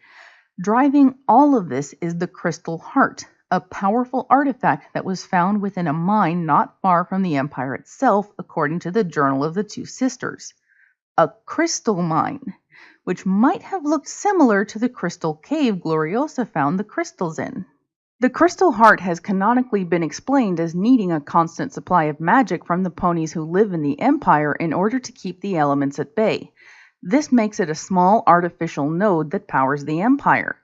Driving all of this is the Crystal Heart, a powerful artifact that was found within a mine not far from the Empire itself, according to the Journal of the Two Sisters. A crystal mine, which might have looked similar to the Crystal Cave Gloriosa found the crystals in. The Crystal Heart has canonically been explained as needing a constant supply of magic from the ponies who live in the Empire in order to keep the elements at bay. This makes it a small artificial node that powers the Empire.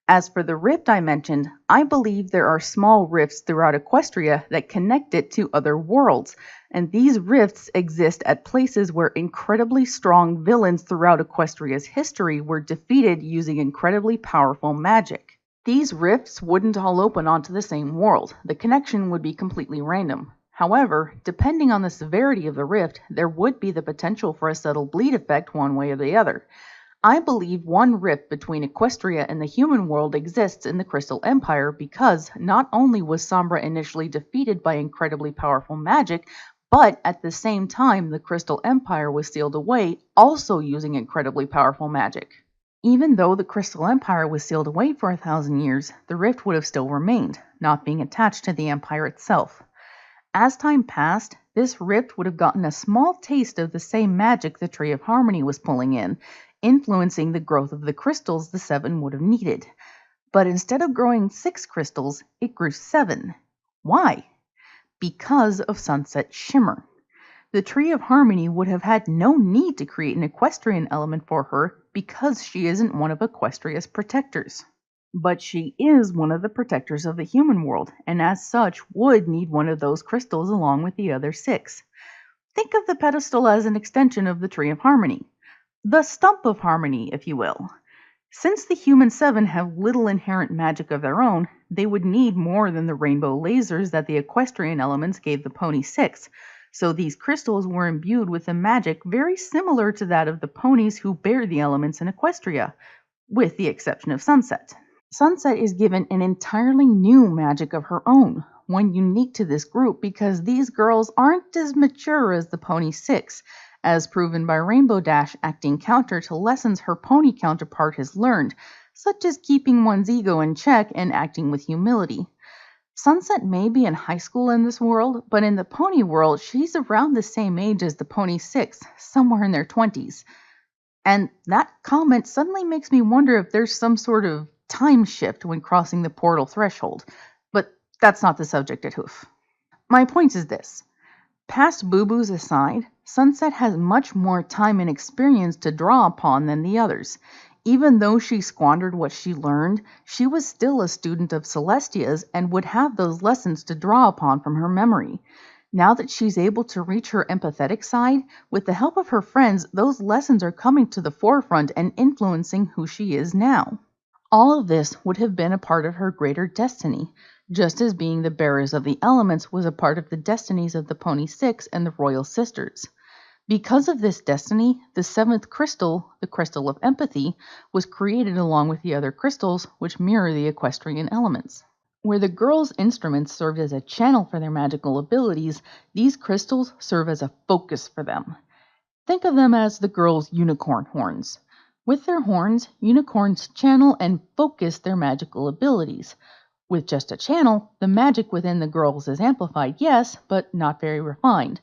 As for the rift I mentioned, I believe there are small rifts throughout Equestria that connect it to other worlds, and these rifts exist at places where incredibly strong villains throughout Equestria's history were defeated using incredibly powerful magic. These rifts wouldn't all open onto the same world. The connection would be completely random. However, depending on the severity of the rift, there would be the potential for a subtle bleed effect one way or the other. I believe one rift between Equestria and the human world exists in the Crystal Empire because not only was Sombra initially defeated by incredibly powerful magic, but at the same time the Crystal Empire was sealed away, also using incredibly powerful magic. Even though the Crystal Empire was sealed away for 1,000 years, the rift would have still remained, not being attached to the Empire itself. As time passed, this rift would have gotten a small taste of the same magic the Tree of Harmony was pulling in, influencing the growth of the crystals the 7 would have needed. But instead of growing 6 crystals, it grew 7. Why? Because of Sunset Shimmer. The Tree of Harmony would have had no need to create an equestrian element for her because she isn't one of Equestria's protectors. But she is one of the protectors of the human world, and as such would need one of those crystals along with the other 6. Think of the pedestal as an extension of the Tree of Harmony. The Stump of Harmony, if you will. Since the human 7 have little inherent magic of their own, they would need more than the rainbow lasers that the equestrian elements gave the Pony 6, so these crystals were imbued with a magic very similar to that of the ponies who bear the elements in Equestria, with the exception of Sunset. Sunset is given an entirely new magic of her own, one unique to this group because these girls aren't as mature as the Pony 6, as proven by Rainbow Dash acting counter to lessons her pony counterpart has learned, such as keeping one's ego in check and acting with humility. Sunset may be in high school in this world, but in the pony world, she's around the same age as the Pony 6, somewhere in their 20s. And that comment suddenly makes me wonder if there's some sort of time shift when crossing the portal threshold, but that's not the subject at Hoof. My point is this. Past boo-boos aside, Sunset has much more time and experience to draw upon than the others. Even though she squandered what she learned, she was still a student of Celestia's and would have those lessons to draw upon from her memory. Now that she's able to reach her empathetic side, with the help of her friends, those lessons are coming to the forefront and influencing who she is now. All of this would have been a part of her greater destiny, just as being the bearers of the elements was a part of the destinies of the Pony Six and the Royal Sisters. Because of this destiny, the seventh crystal, the crystal of empathy, was created along with the other crystals which mirror the equestrian elements. Where the girls' instruments served as a channel for their magical abilities, these crystals serve as a focus for them. Think of them as the girls' unicorn horns. With their horns, unicorns channel and focus their magical abilities. With just a channel, the magic within the girls is amplified, yes, but not very refined.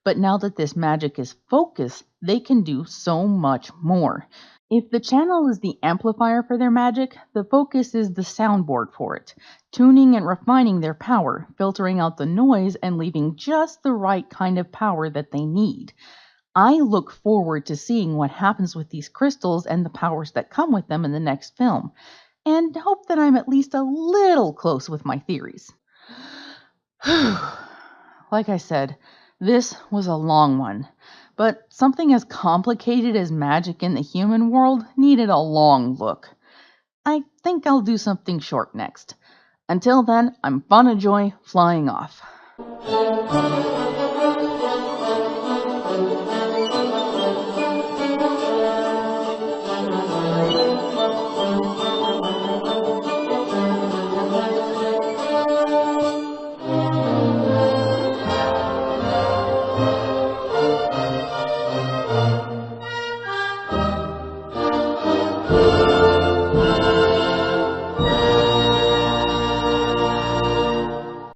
But now that this magic is focused, they can do so much more. If the channel is the amplifier for their magic, the focus is the soundboard for it, tuning and refining their power, filtering out the noise and leaving just the right kind of power that they need. I look forward to seeing what happens with these crystals and the powers that come with them in the next film, and hope that I'm at least a little close with my theories. Like I said, this was a long one, but something as complicated as magic in the human world needed a long look. I think I'll do something short next. Until then, I'm Faunajoy, flying off.